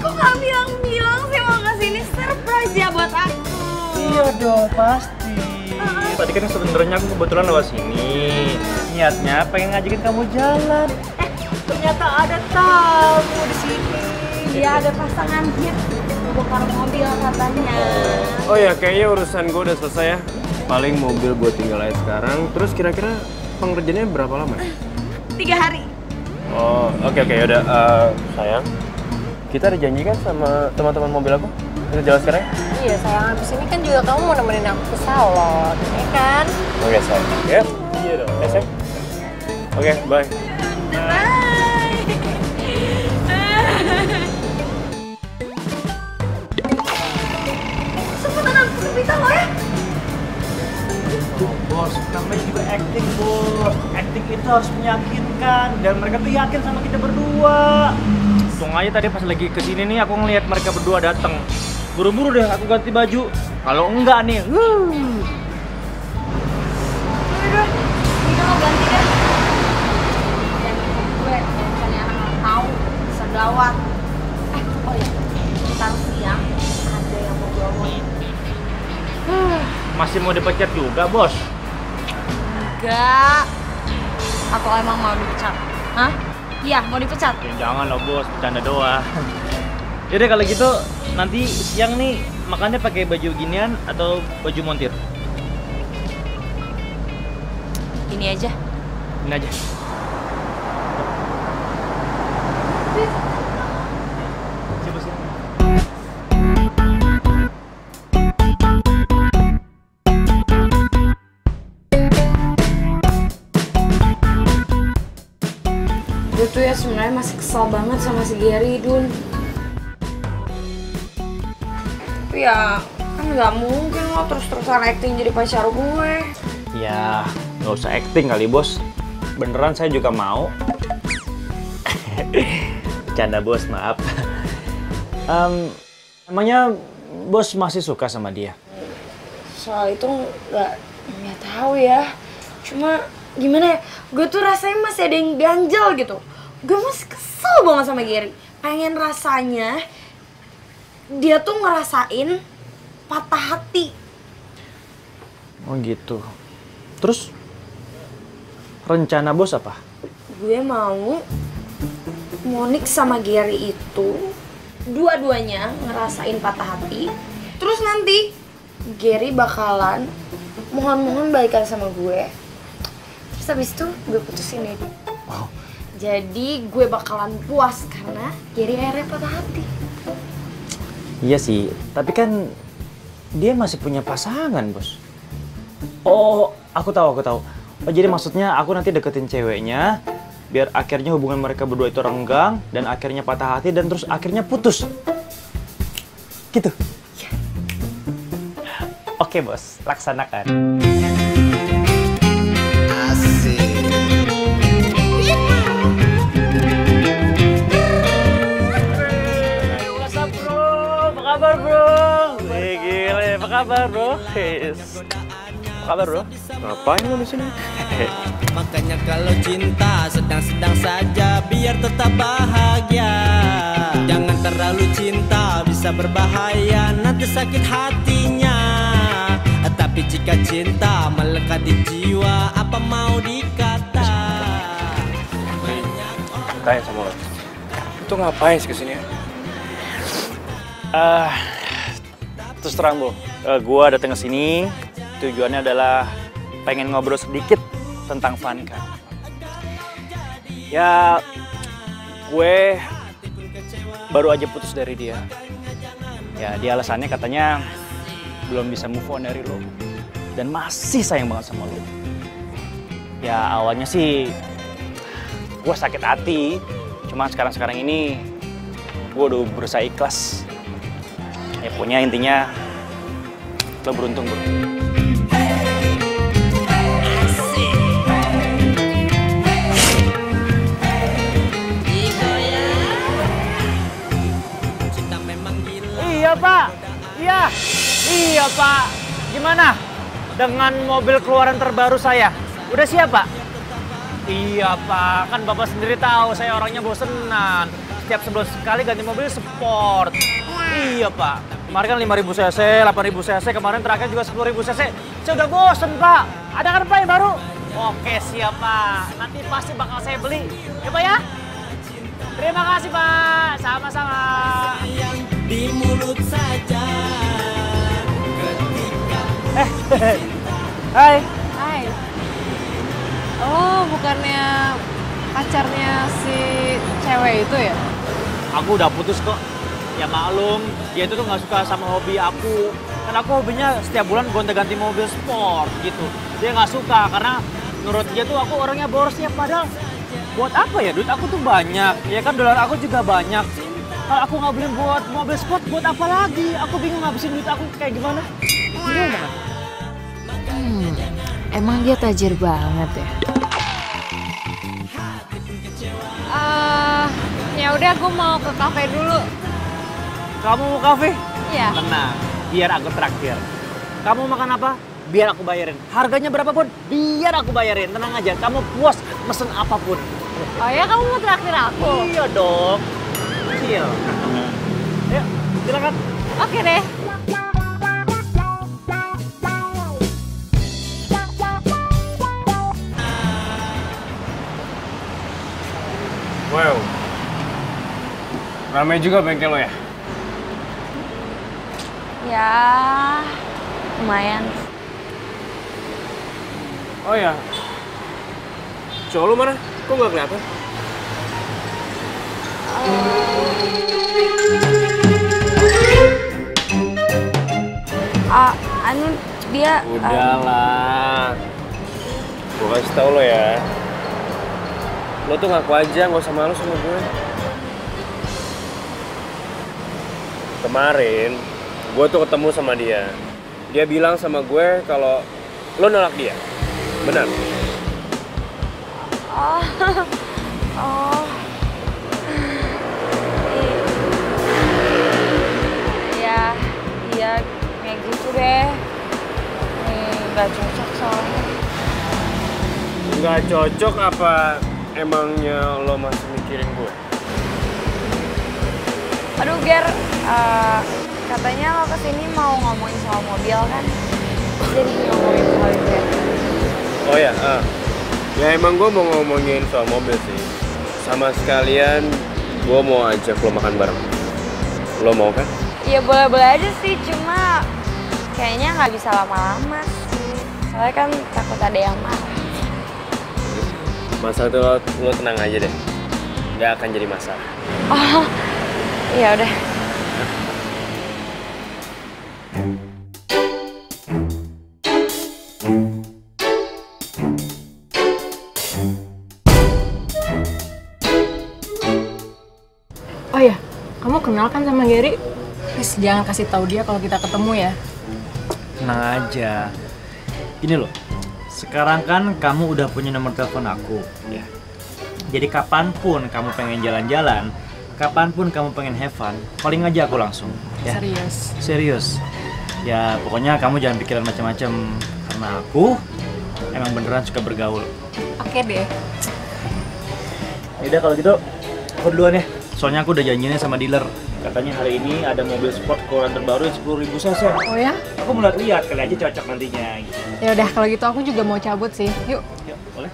kok gak bilang-bilang sih mau kesini surprise ya buat aku? Iya dong, pasti. Tadi kan sebenarnya aku kebetulan lewat sini. Niatnya pengen ngajakin kamu jalan. Ternyata ada tamu di sini. Iya, ada pasangan hit bongkar mobil katanya. Oh ya, kayaknya urusan gue udah selesai ya. Paling mobil gue tinggal aja sekarang. Terus kira-kira pengerjaannya berapa lama? 3 hari. Oh, oke, yaudah. Sayang, kita ada janji kan sama teman-teman mobil aku? Kita jalan sekarang ya? Iya sayang, abis ini kan juga kamu mau nemenin aku ke salon, ya kan? Oke, sayang. Ya? Iya dong. Sayang. Oke, bye. Cepetan aku kepitan lo ya. Bos, namanya juga acting, bos. Acting itu harus meyakinkan dan mereka tuh yakin sama kita berdua. Untung aja tadi pas lagi kesini nih aku ngeliat mereka berdua datang. Buru-buru deh aku ganti baju. Kalau enggak nih, Udah, ini lo ganti deh. Dan gue, kalau misalnya anak tahu bisa gawat. Oh iya, ntar siang ada yang mau gue omongin. masih mau dipecat juga, bos? Enggak. Atau emang mau dipecat? Hah? Iya, mau dipecat. Ya, jangan loh, bos, bercanda doang. Yaudah kalau gitu nanti siang nih makannya pakai baju ginian atau baju montir? Ini aja. Ini aja. Gue tuh ya sebenarnya masih kesel banget sama si Gary, Dun. Tapi ya kan nggak mungkin lo terus-terusan acting jadi pacar gue. Ya, nggak usah acting kali, bos. Beneran saya juga mau. Bercanda, bos, maaf. Emangnya bos masih suka sama dia? Soal itu nggak tahu ya. Cuma gimana ya? Gue tuh rasanya masih ada yang ganjel gitu. Gue masih kesel banget sama Gary. Pengen rasanya dia tuh ngerasain patah hati. Oh gitu. Terus rencana bos apa? Gue mau Monik sama Gary itu dua-duanya ngerasain patah hati. Terus nanti Gary bakalan mohon-mohon balikan sama gue. Terus habis itu gue putusin deh. Wow. Jadi gue bakalan puas karena Gary akhirnya patah hati. Iya sih, tapi kan dia masih punya pasangan, bos. Oh, aku tahu. Oh, jadi maksudnya aku nanti deketin ceweknya, biar akhirnya hubungan mereka berdua itu renggang, dan akhirnya patah hati, dan terus akhirnya putus. Gitu? Ya. Oke, bos. Laksanakan. Asik. Apa kabar, bro? Gile, apa kabar, bro? Apa kabar, bro? Ngapain lo di sini? Makanya kalau cinta sedang-sedang saja biar tetap bahagia. Jangan terlalu cinta bisa berbahaya nanti sakit hatinya. Tapi jika cinta melekat di jiwa apa mau dikata. Tanya sama lo. Itu ngapain sih kesini ya? Terus terang, bro. Gua datang ke sini tujuannya adalah pengen ngobrol sedikit tentang Vanka. Ya, gue baru aja putus dari dia. Ya, dia alasannya katanya belum bisa move on dari lo. Dan masih sayang banget sama lo. Ya, awalnya sih gue sakit hati. Cuma sekarang ini gue udah berusaha ikhlas. Ya pokoknya intinya lo beruntung bro. Iya Pak, iya Pak. Gimana dengan mobil keluaran terbaru saya? Udah siap Pak? Iya Pak, kan Bapak sendiri tahu saya orangnya bosenan. Setiap sebulan sekali ganti mobil sport. Iya Pak, kemarin kan 5.000 cc, 8.000 cc, kemarin terakhir juga 10.000 cc. Saya udah bosen Pak. Ada kan Pak yang baru? Oke siap Pak, nanti pasti bakal saya beli. Ya Pak ya? Terima kasih Pak, sama-sama. Di mulut saja Hai. Hai. Oh, bukannya pacarnya si cewek itu ya? Aku udah putus kok. Ya maklum, dia itu tuh nggak suka sama hobi aku. Kan aku hobinya setiap bulan gonta-ganti mobil sport gitu. Dia nggak suka karena menurut dia tuh aku orangnya borosnya. Padahal buat apa ya, duit aku tuh banyak. Ya kan dolar aku juga banyak. Kalau aku nggak beli buat mobil sport, buat apa lagi? Aku bingung ngabisin duit aku kayak gimana. Gimana? Emang dia tajir banget ya? Ya udah, gue mau ke kafe dulu. Kamu mau kafe? Iya. Tenang, biar aku traktir. Kamu makan apa? Biar aku bayarin. Harganya berapapun, biar aku bayarin. Tenang aja, kamu puas mesen apapun. Oh ya, kamu mau traktir aku? Iya dong. Chill. Ayo, silakan. Oke deh. Wow, ramai juga bengkel lo ya? Ya, lumayan. Oh ya, cowok lu mana? Kok nggak kelihatan? Anu dia. Udahlah, gue kasih tau lo ya. Lo tuh ngaku aja, nggak usah malu sama gue. Kemarin, gue tuh ketemu sama dia. Dia bilang sama gue kalau lo nolak dia. Benar? Oh. Iya, kayak gitu deh. Nggak cocok soalnya. Nggak cocok apa emangnya lo masih mikirin gue? Aduh Ger, katanya lo kesini mau ngomongin soal mobil kan? Jadi ngomongin soal itu ya? Oh ya, ya emang gue mau ngomongin soal mobil sih. Sama sekalian gue mau ajak lo makan bareng. Lo mau kan? Ya boleh-boleh aja sih, cuma kayaknya nggak bisa lama-lama sih. Soalnya kan takut ada yang marah. Masalah itu lo tenang aja deh. Nggak akan jadi masalah. Oh, iya udah. Oh ya, kamu kenal kan sama Gary? Please jangan kasih tahu dia kalau kita ketemu ya. Tenang aja. Ini loh, sekarang kan kamu udah punya nomor telepon aku, ya. Jadi kapanpun kamu pengen jalan-jalan, kapanpun kamu pengen have fun, calling aja aku langsung. Ya. Serius? Serius. Ya pokoknya kamu jangan pikiran macam-macam, karena aku emang beneran suka bergaul. Oke deh. Yaudah kalau gitu, aku duluan ya. Soalnya aku udah janjinya sama dealer. Katanya hari ini ada mobil sport keluaran terbaru yang 10.000 cc. Oh ya? Aku mau lihat kali aja cocok nantinya. Gitu. Ya udah kalau gitu aku juga mau cabut sih. Yuk. Yuk, boleh.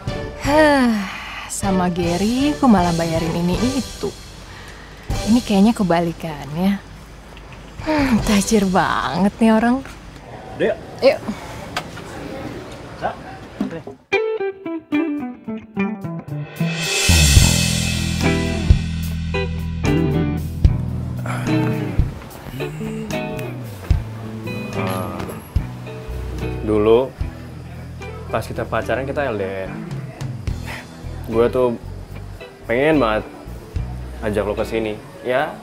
Sama Gary, aku malah bayarin ini itu. Ini kayaknya kebalikannya. Tajir banget nih orang. Udah yuk. Yuk. Sa, Dulu, pas kita pacaran kita LDR. Gue tuh pengen banget ajak lo ke sini. Ya,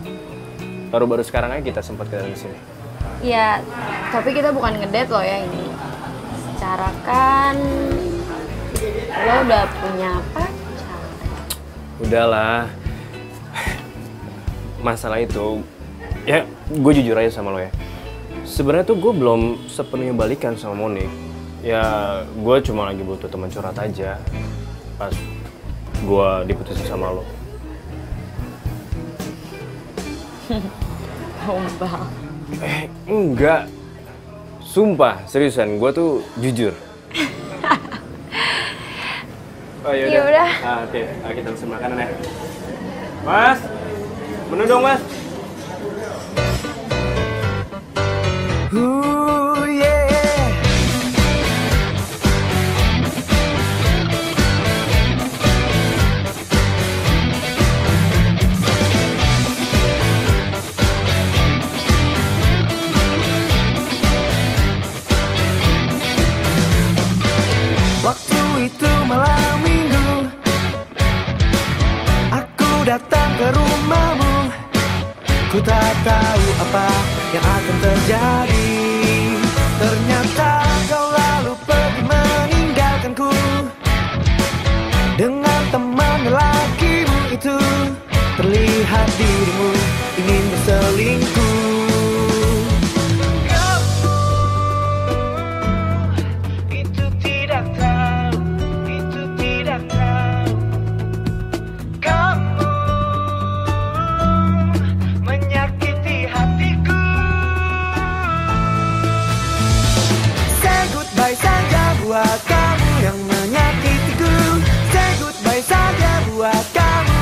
baru-baru sekarang aja kita sempat ketemu di sini. Ya, tapi kita bukan ngedate loh ya ini. Secara kan lo udah punya pacar. Udahlah. Masalah itu, ya gue jujur aja sama lo ya. Sebenarnya tuh gue belum sepenuhnya balikan sama Monik. Ya gue cuma lagi butuh teman curhat aja pas gue diputusin sama lo. Gombal. Enggak. Sumpah, seriusan, gue tuh jujur. Oh yaudah. Oke, kita pesen makanan ya. Mas, menu dong mas. Waktu itu malam minggu, aku datang ke rumahmu. Ku tak tahu apa yang akan terjadi. Ternyata kau lalu pergi meninggalkanku dengan teman lelakimu itu. Terlihat dirimu ingin berselingkuh. Buat kamu yang menyakitiku, say goodbye saja buat kamu.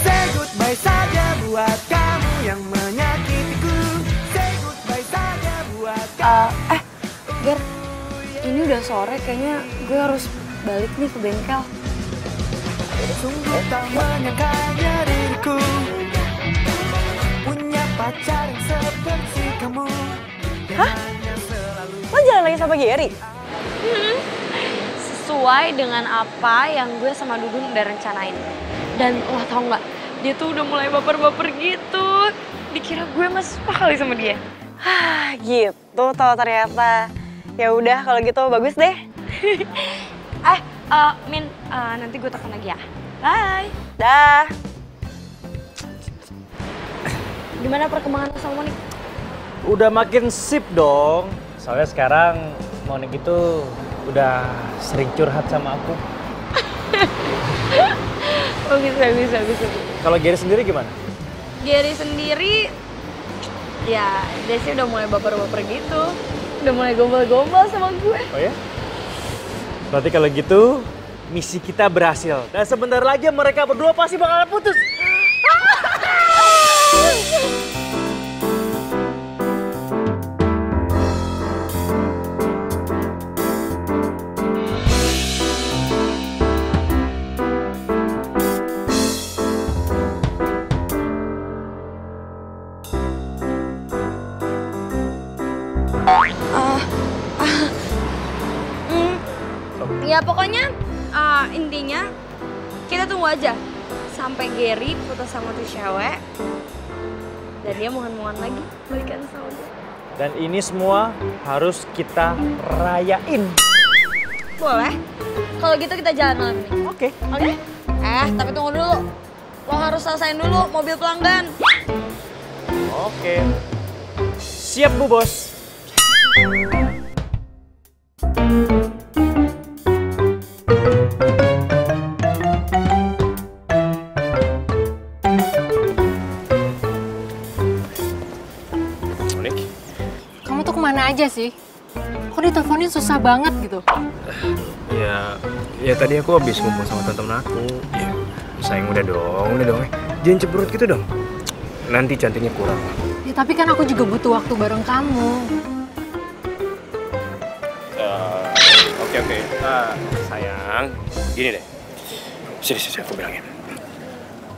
Say goodbye saja buat kamu yang menyakitiku, say goodbye saja buat kamu. Ger, ini udah sore, kayaknya gue harus balik nih ke bengkel. Sungguh tak menyangkanya diriku punya pacar yang seperti kamu. Hah? Lo jalan lagi sama Gary? Sesuai dengan apa yang gue sama Dudun udah rencanain. Dan lo tau gak, dia tuh udah mulai baper-baper gitu. Dikira gue masih suka kali sama dia. Hah, gitu tau ternyata. Ya udah kalau gitu bagus deh. Min, nanti gue telepon lagi ya. Bye. Dah. Gimana perkembangan lo sama Monik? Udah makin sip dong. Soalnya sekarang Monik itu udah sering curhat sama aku. Oh bisa. Kalau Gary sendiri gimana? Gary sendiri, ya dia sih udah mulai baper-baper gitu. Udah mulai gombal-gombal sama gue. Oh ya? Berarti kalau gitu, misi kita berhasil. Dan sebentar lagi mereka berdua pasti bakalan putus. Ya pokoknya intinya kita tunggu aja sampai Gary putus sama tuh cewek dan dia mohon-mohon lagi balikan sama dia. Dan ini semua harus kita rayain. Boleh? Kalau gitu kita jalan malam ini. Oke. Oke? Tapi tunggu dulu. Lo harus selesain dulu mobil pelanggan. Oke. Siap Bu Bos. Kemana aja sih? Kok diteleponin susah banget gitu? Ya tadi aku habis ngumpul sama temen aku. Ya, sayang udah dong. Jangan cemberut gitu dong. Nanti cantiknya kurang. Ya tapi kan aku juga butuh waktu bareng kamu. Oke. Sayang, gini deh. Sini aku bilangin.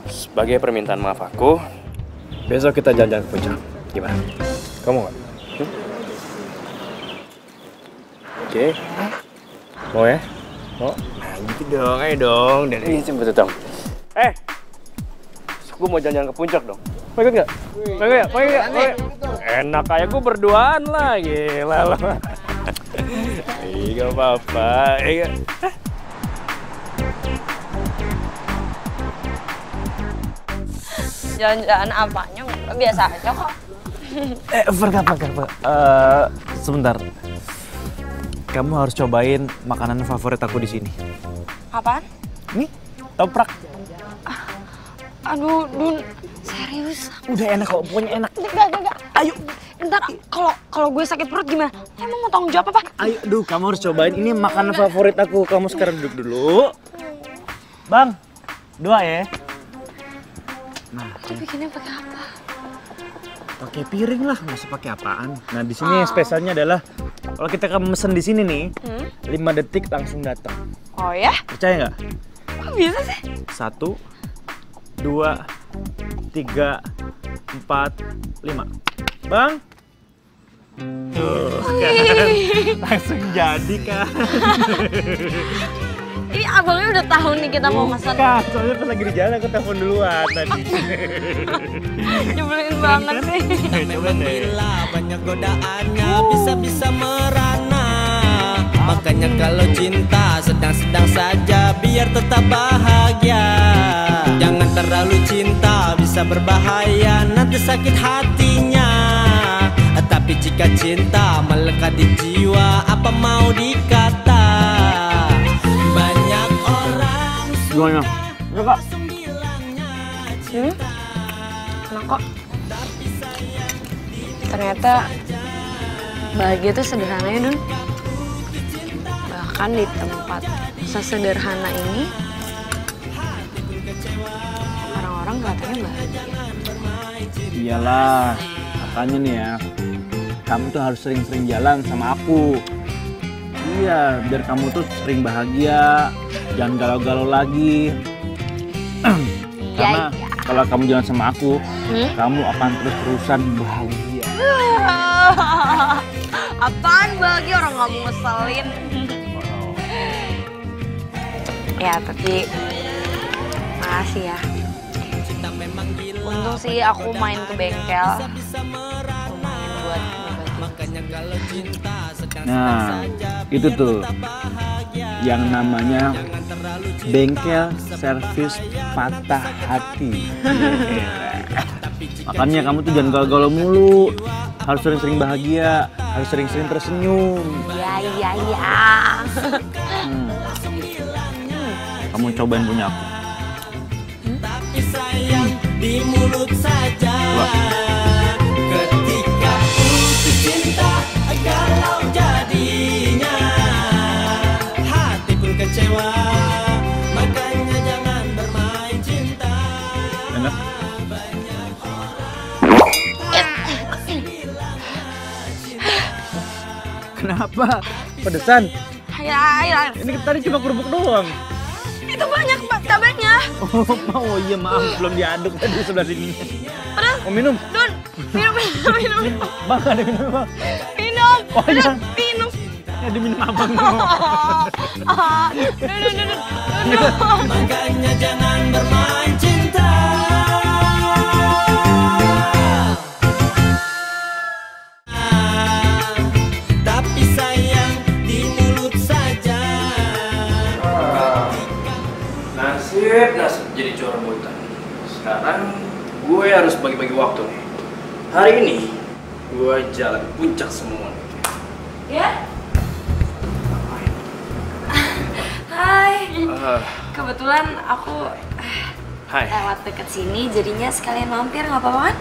Sebagai permintaan maaf aku, besok kita jalan-jalan ke puncak. Gimana? Kamu nggak? Oke. Mau ya? Mau? Nah gitu dong, ayo dong. Dan ini cemburu dong. besok gue mau jalan-jalan ke puncak dong. Mau ikut nggak? Mau ikut nggak? Enak kayak gue berduaan lah, gila lo. Iya, gak apa-apa. Jalan-jalan apanya? Biasa aja kok. Verka. Sebentar. Kamu harus cobain makanan favorit aku di sini. Apaan? Nih, toprak. Aduh, Dun, serius? Udah enak kok, pokoknya enak. Enggak. Ayo, ntar kalau gue sakit perut gimana? Emang mau tanggung jawab apa? Ayo, kamu harus cobain. Ini makanan favorit aku. Kamu sekarang duduk dulu. Bang, 2 ya. Nah, Itu bikinnya pakai apa? pakai piring lah, masih pakai apaan? Nah, di sini spesialnya adalah kalau kita mesen di sini nih, 5 detik langsung datang. Oh ya? Percaya nggak? Kok bisa sih? 1, 2, 3, 4, 5. Bang. Tuh, kan. Langsung jadi kan. Ini abangnya udah tahu nih kita mau pesan. Bukan, soalnya pas lagi di jalan aku telepon duluan tadi. Nyebelin banget sih. Memang gila banyak godaannya, bisa-bisa merana. Makanya kalau cinta sedang-sedang saja, biar tetap bahagia. Jangan terlalu cinta, bisa berbahaya, nanti sakit hatinya. Tapi jika cinta melekat di jiwa, apa mau dikata? Banyak orang Gimana? Ya, Kak. Enak kok. Ternyata bahagia tuh sederhana ya, Dun. Bahkan di tempat sesederhana ini, orang-orang kelihatannya bahagia. Iyalah, makanya nih ya, kamu tuh harus sering-sering jalan sama aku. Iya, biar kamu tuh sering bahagia, jangan galau-galau lagi. Karena kalau kamu jalan sama aku, kamu akan terus-terusan bahagia. Apaan bahagia, orang kamu ngeselin. Ya, tapi makasih ya. Untung sih aku main ke bengkel. Lumayan buat Nah, itu tuh yang namanya bengkel servis patah hati. Makanya kamu tuh jangan galau-galau mulu, harus sering-sering bahagia, harus sering-sering tersenyum. Iya. Kamu cobain punya aku. tapi sayang di mulut saja. Ketika putus cinta, galau jadinya, hati pun kecewa, makanya jangan bermain cinta. Enak? Kenapa? Pedesan? Ya. Ini tadi cuma kerupuk doang. Itu banyak cabenya. Oh iya, maaf belum diaduk tadi sebelah sini. Pedas. Mau minum? Dun, minum. Bang, ada minum bang. Minum. Oh iya. Minum. Ya diminum abang dong. Makanya jangan bermain cinta. Tapi sayang di mulut saja. Nasib jadi juara rebutan. Sekarang gue harus bagi-bagi waktu nih. Hari ini gue jalan puncak semua. Ya? Hai. Kebetulan aku Hai. lewat deket sini, jadinya sekalian mampir, nggak apa-apa kan?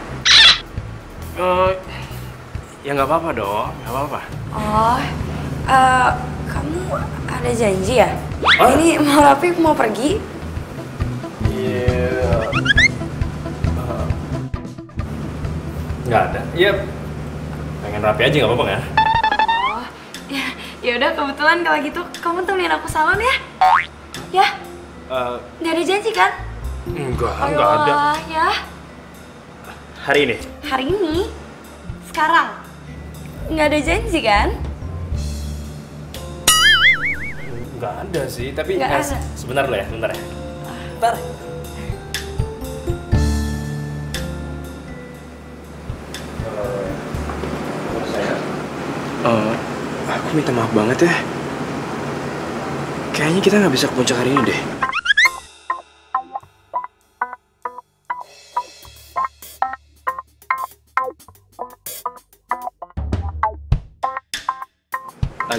Ya nggak apa-apa dong, nggak apa-apa. Oh, kamu ada janji ya? Ini mau Rafi mau pergi? Iya. Nggak ada. Iya. Pengen rapi aja nggak apa-apa kan? Oh, ya udah kebetulan kalau gitu kamu temenin aku salon ya? Ya? Nggak ada janji kan? Nggak ada. Ya. Hari ini? Hari ini? Sekarang? Nggak ada janji kan? Nggak ada sih, tapi Nggak ada. sebentar loh ya, sebentar ya. Bentar. Aku minta maaf banget ya. Kayaknya kita nggak bisa ke puncak hari ini deh.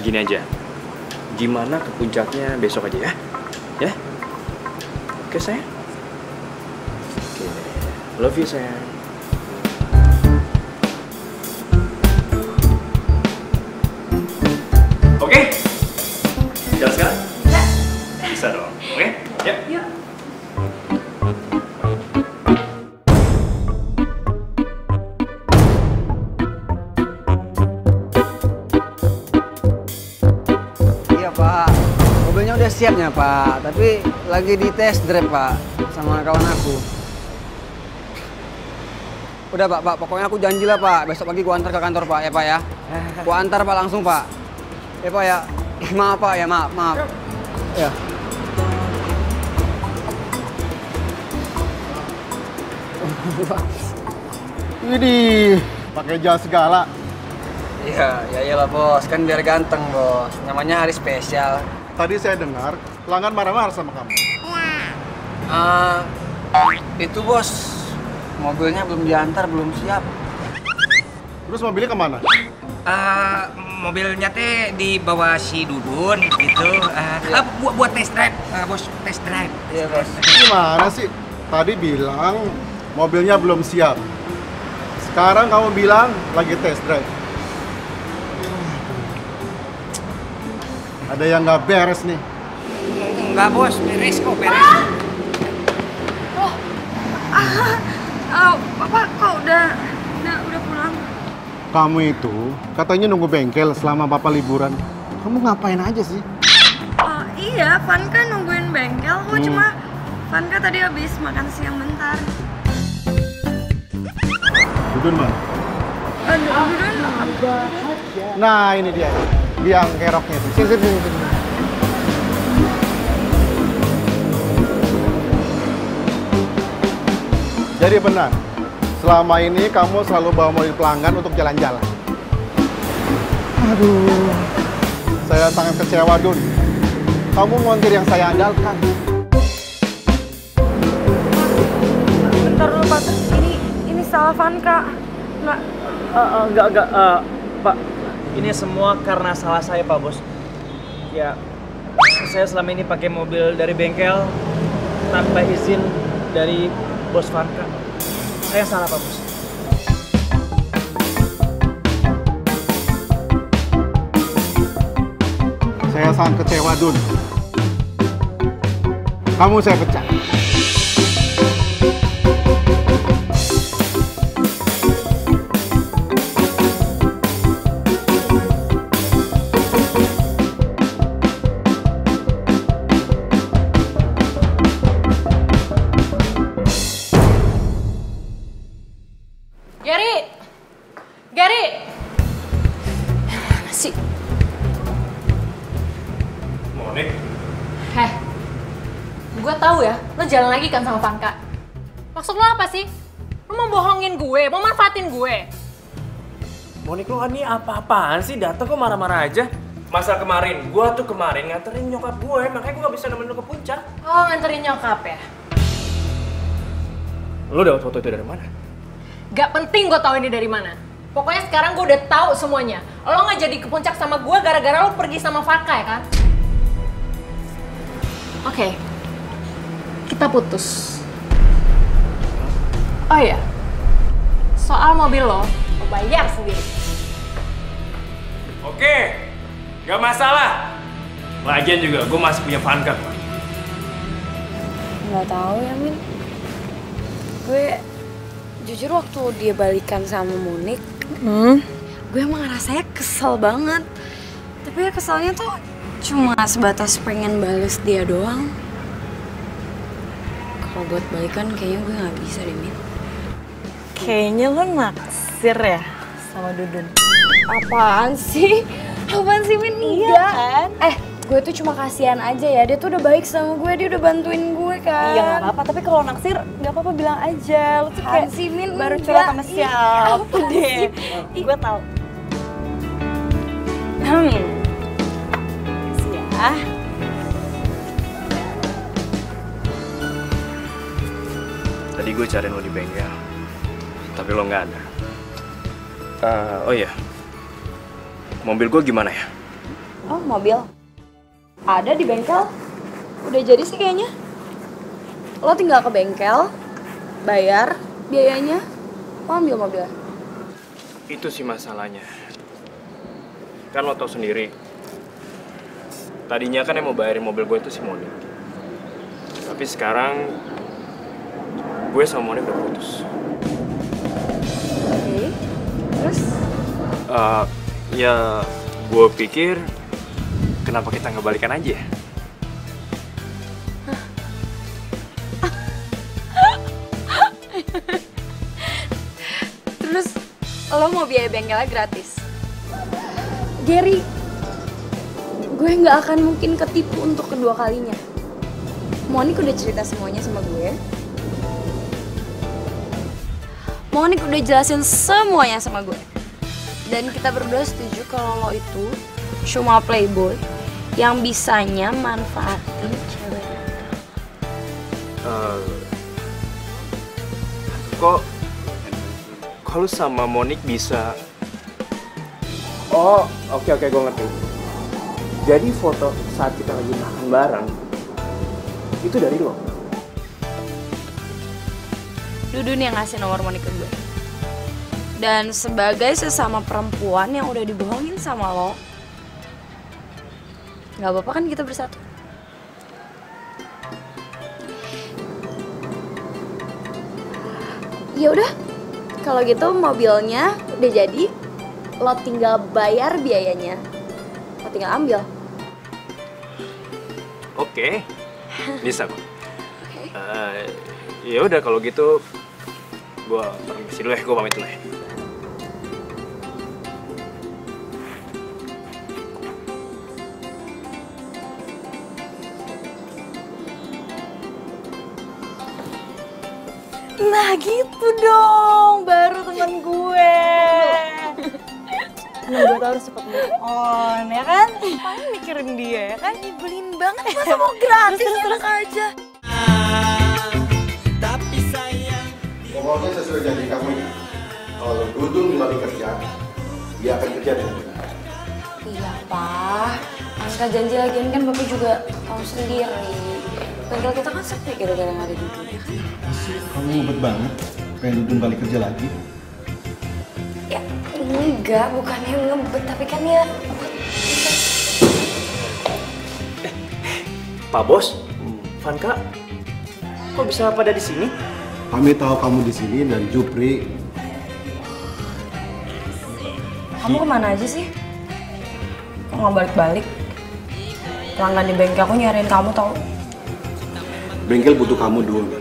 Gini aja, gimana ke puncaknya besok aja ya? Ya? Oke sayang? Oke, love you sayang. Oke? Jalan sekarang? Bisa dong, oke? Yuk. Yuk. Iya Pak, mobilnya udah siapnya Pak, tapi lagi di test drive Pak sama kawan aku. Udah Pak, pokoknya aku janji lah Pak, besok pagi gua antar ke kantor Pak ya Pak ya. Gua antar Pak langsung Pak. Ya Pak ya, maaf Pak ya, maaf. Ya. Widih, pakai jas segala. Iya, ya iyalah bos, kan biar ganteng bos. Namanya hari spesial. Tadi saya dengar pelanggan marah-marah sama kamu. Itu bos, mobilnya belum diantar, belum siap. Terus mobilnya kemana? Mobilnya teh dibawa si Dudun gitu. Buat test drive, bos, test drive. Iya bos. Gimana sih? Tadi bilang mobilnya belum siap. Sekarang kamu bilang lagi test drive. Ada yang nggak beres nih. Enggak bos, beres kok, beres. Bapak kok udah pulang? Kamu itu katanya nunggu bengkel selama Bapak liburan. Kamu ngapain aja sih? Oh iya, Vanka nungguin bengkel. Kok cuma Vanka tadi habis makan siang bentar. Dudun mana? Dudun. Nah ini dia, biang keroknya tuh. Sini. Jadi benar, selama ini kamu selalu bawa mobil pelanggan untuk jalan-jalan. Aduh, saya sangat kecewa, Dun. Kamu montir yang saya andalkan. Bentar dulu Pak, ini salah Vanka. Enggak, Pak. Ini semua karena salah saya, Pak Bos. Ya, saya selama ini pakai mobil dari bengkel tanpa izin dari Bos Vanka. Saya salah, Pak Bos. Saya sangat kecewa, Dun. Kamu saya pecat. Gary! Mana sih? Monik? Gue tahu ya, lo jalan lagi kan sama Vanka. Maksud lo apa sih? Lo mau bohongin gue, mau manfaatin gue. Monik, lo ini apa-apaan sih? Datang kok marah-marah aja. Masa kemarin, gue tuh kemarin nganterin nyokap gue, makanya gue gak bisa nemenin lo ke puncak. Oh, nganterin nyokap ya? Lo dapet foto itu dari mana? Gak penting gue tahu ini dari mana. Pokoknya sekarang gue udah tahu semuanya. Lo nggak jadi ke puncak sama gue gara-gara lo pergi sama Vanka ya kan? Oke. Kita putus. Oh iya. Soal mobil lo bayar sendiri. Oke. Gak masalah. Lagian juga gue masih punya Vanka kok. Nggak tahu ya, Min. Gue jujur waktu dia balikan sama Monik, gue emang rasanya kesel banget. Tapi ya keselnya tuh cuma sebatas pengen bales dia doang. Kalau buat balikan kayaknya gue nggak bisa deh, Min. Kayaknya lo naksir ya sama Dudun. Apaan sih? Apaan sih, Min? Iya kan? Gue tuh cuma kasihan aja ya, dia tuh udah baik sama gue, dia udah bantuin gue kan. Iya gak apa-apa, tapi kalau naksir gak apa-apa bilang aja. Lo tuh kayak sih, Min, baru curhat sama siapa deh. Gue tau. Ya. Tadi gue cariin lo di bengkel, tapi lo nggak ada. Oh iya, mobil gue gimana ya? Oh, mobil? Ada di bengkel. Udah jadi sih kayaknya. Lo tinggal ke bengkel, bayar biayanya, lo ambil mobilnya. Itu sih masalahnya. Kan lo tau sendiri, tadinya kan yang mau bayarin mobil gue itu si Moni. Tapi sekarang gue sama Moni udah putus. Oke, terus? Ya gue pikir kenapa kita nggak balikan aja ya? Terus lo mau biaya bengkelnya gratis? Gary, gue nggak akan mungkin ketipu untuk kedua kalinya. Monik udah cerita semuanya sama gue. Monik udah jelasin semuanya sama gue. Dan kita berdua setuju kalau lo itu cuma playboy yang bisanya manfaatin cewek. Kok lu sama Monik bisa? Oh, oke, gue ngerti. Jadi foto saat kita lagi makan bareng itu dari lo? Dudun yang ngasih nomor Monik ke gue. Dan sebagai sesama perempuan yang udah dibohongin sama lo, nggak apa-apa kan kita bersatu? Ya udah, kalau gitu mobilnya udah jadi, lo tinggal bayar biayanya, lo tinggal ambil. Oke, bisa kok. Ya udah kalau gitu, gue permisi dulu ya, gue pamit dulu ya. Nah gitu dong, baru temen gue. Nah gue tuh harus cepet move on, ya kan? Paling mikirin dia, ya kan? Nyebelin banget, masa mau gratis, terus aja. Pokoknya sesuai janji kamu ini. Kalau Dudung kembali kerja, dia akan kerja dengan benar. Iya, Pak. Angka janji lagian kan Bapak juga tahu sendiri. Bengkel kita kan sepi gara-gara nggak ada Dudung, ya kan? Kamu ngebet banget, pengen Dudung balik kerja lagi. Ya, enggak, bukannya ngebet, tapi kan ya... Pak Bos, Vanka, kok bisa pada di sini? Kami tahu kamu di sini dan Jupri. Kamu kemana aja sih? Kok nggak balik-balik? Pelanggan di bengkel aku nyariin kamu tau. Bengkel butuh kamu dulu.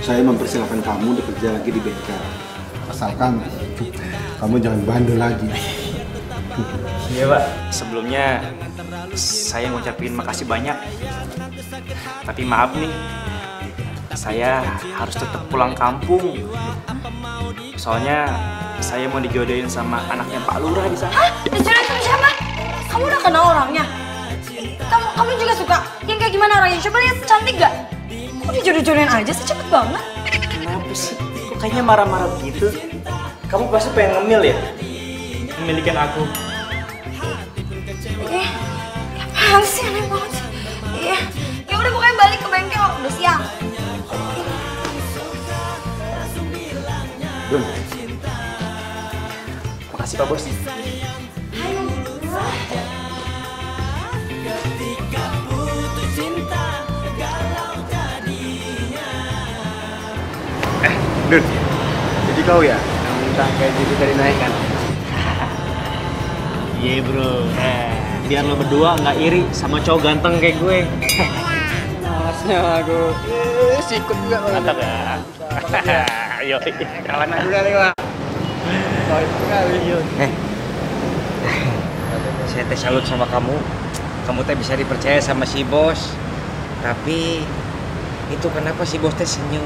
Saya mempersilahkan kamu bekerja lagi di bengkel. Asalkan kamu jangan bandel lagi. Iya Pak, sebelumnya saya ngucapin makasih banyak. Tapi maaf nih, saya harus tetap pulang kampung. Soalnya saya mau dijodohin sama anaknya Pak Lurah di sana. Hah? Dijodohin sama siapa? Kamu udah kenal orangnya? Kamu juga suka? Yang kayak gimana orangnya? Coba lihat, cantik gak? Kok dijodoh-jodohin aja sih, cepet banget? Kenapa sih? Kok kayaknya marah-marah begitu? Kamu pasti pengen ngemil ya? Memilikin aku. Apaan sih, aneh banget sih. Iya, ya udah pokoknya balik ke bengkel, udah siang. Dun. Makasih Pak Bos. Dun, jadi kau ya yang minta kayak gitu tadi naik kan? Iya bro, biar lo berdua nggak iri sama cowok ganteng kayak gue. Malasnya aku, sikut juga. Mantap ya. Ayo, kawan aku kali Pak. Baik sekali. Saya teh salut sama kamu. Kamu teh bisa dipercaya sama si bos. Tapi itu kenapa si bos teh senyum?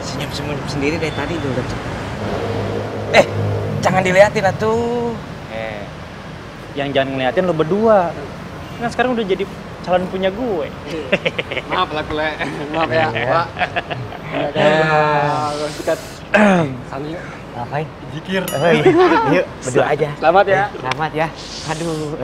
Senyum sendiri dari tadi tuh. Jangan dilihatin atuh. yang jangan ngeliatin lo berdua. Kan sekarang udah jadi calon punya gue. Maaf lah Kule. Maaf ya, Pak. Sikat. Sana yuk. Ngapain? Zikir. Yuk, berdua aja. Selamat ya. Selamat ya. Aduh,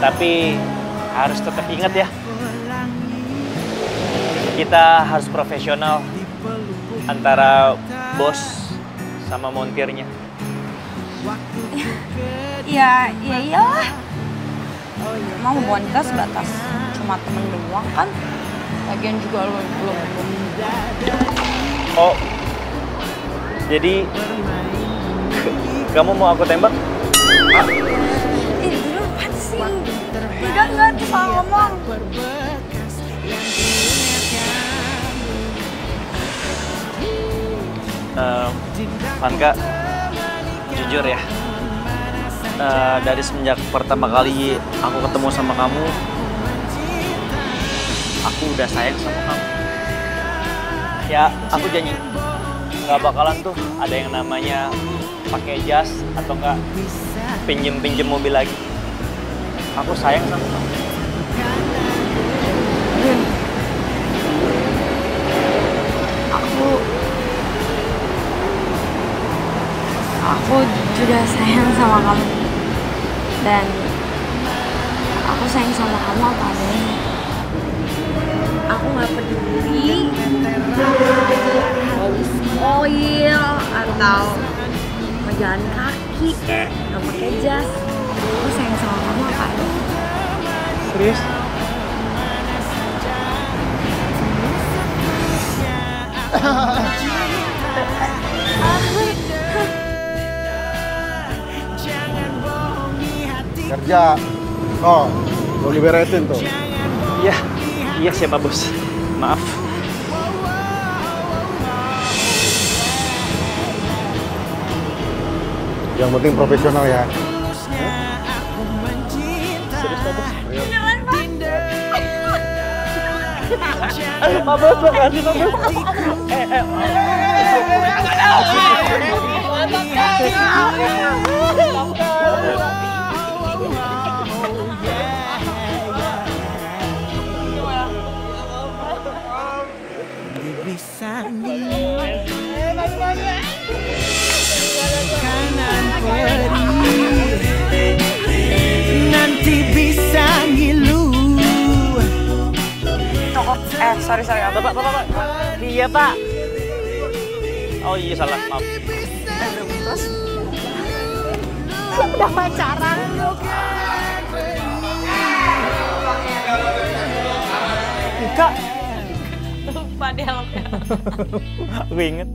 Tapi harus tetap ingat ya, kita harus profesional antara bos sama montirnya. Ya iyalah. Emang hubungan kita sebatas cuma temen doang kan? Lagian juga lo belum. Oh, jadi kamu mau aku tembak? Dulu apaan sih? Enggak, itu salah ngomong. Vanka, jujur ya, dari semenjak pertama kali aku ketemu sama kamu, aku udah sayang sama kamu. Ya, aku janji nggak bakalan tuh ada yang namanya pakai jas atau enggak pinjem mobil lagi. Aku sayang sama kamu. Aku juga sayang sama kamu. Dan aku sayang sama kamu apa adanya. Aku gak peduli mau oil atau mau jalan kaki gak pakai jas. Aku sayang sama kamu apa adanya. Serius? Kerja. Oh, belum diberesin tuh. Iya siapa bos. Maaf. Yang penting profesional ya. Serius Pak Bos? Jangan Pak. Pak Bos, makasih Pak Bos. Nanti bisa ngilu. Sorry. Pak. Iya Pak. Oh iya salah, maaf. Udah pacaran. Kak. Lupa dialognya. Aku inget.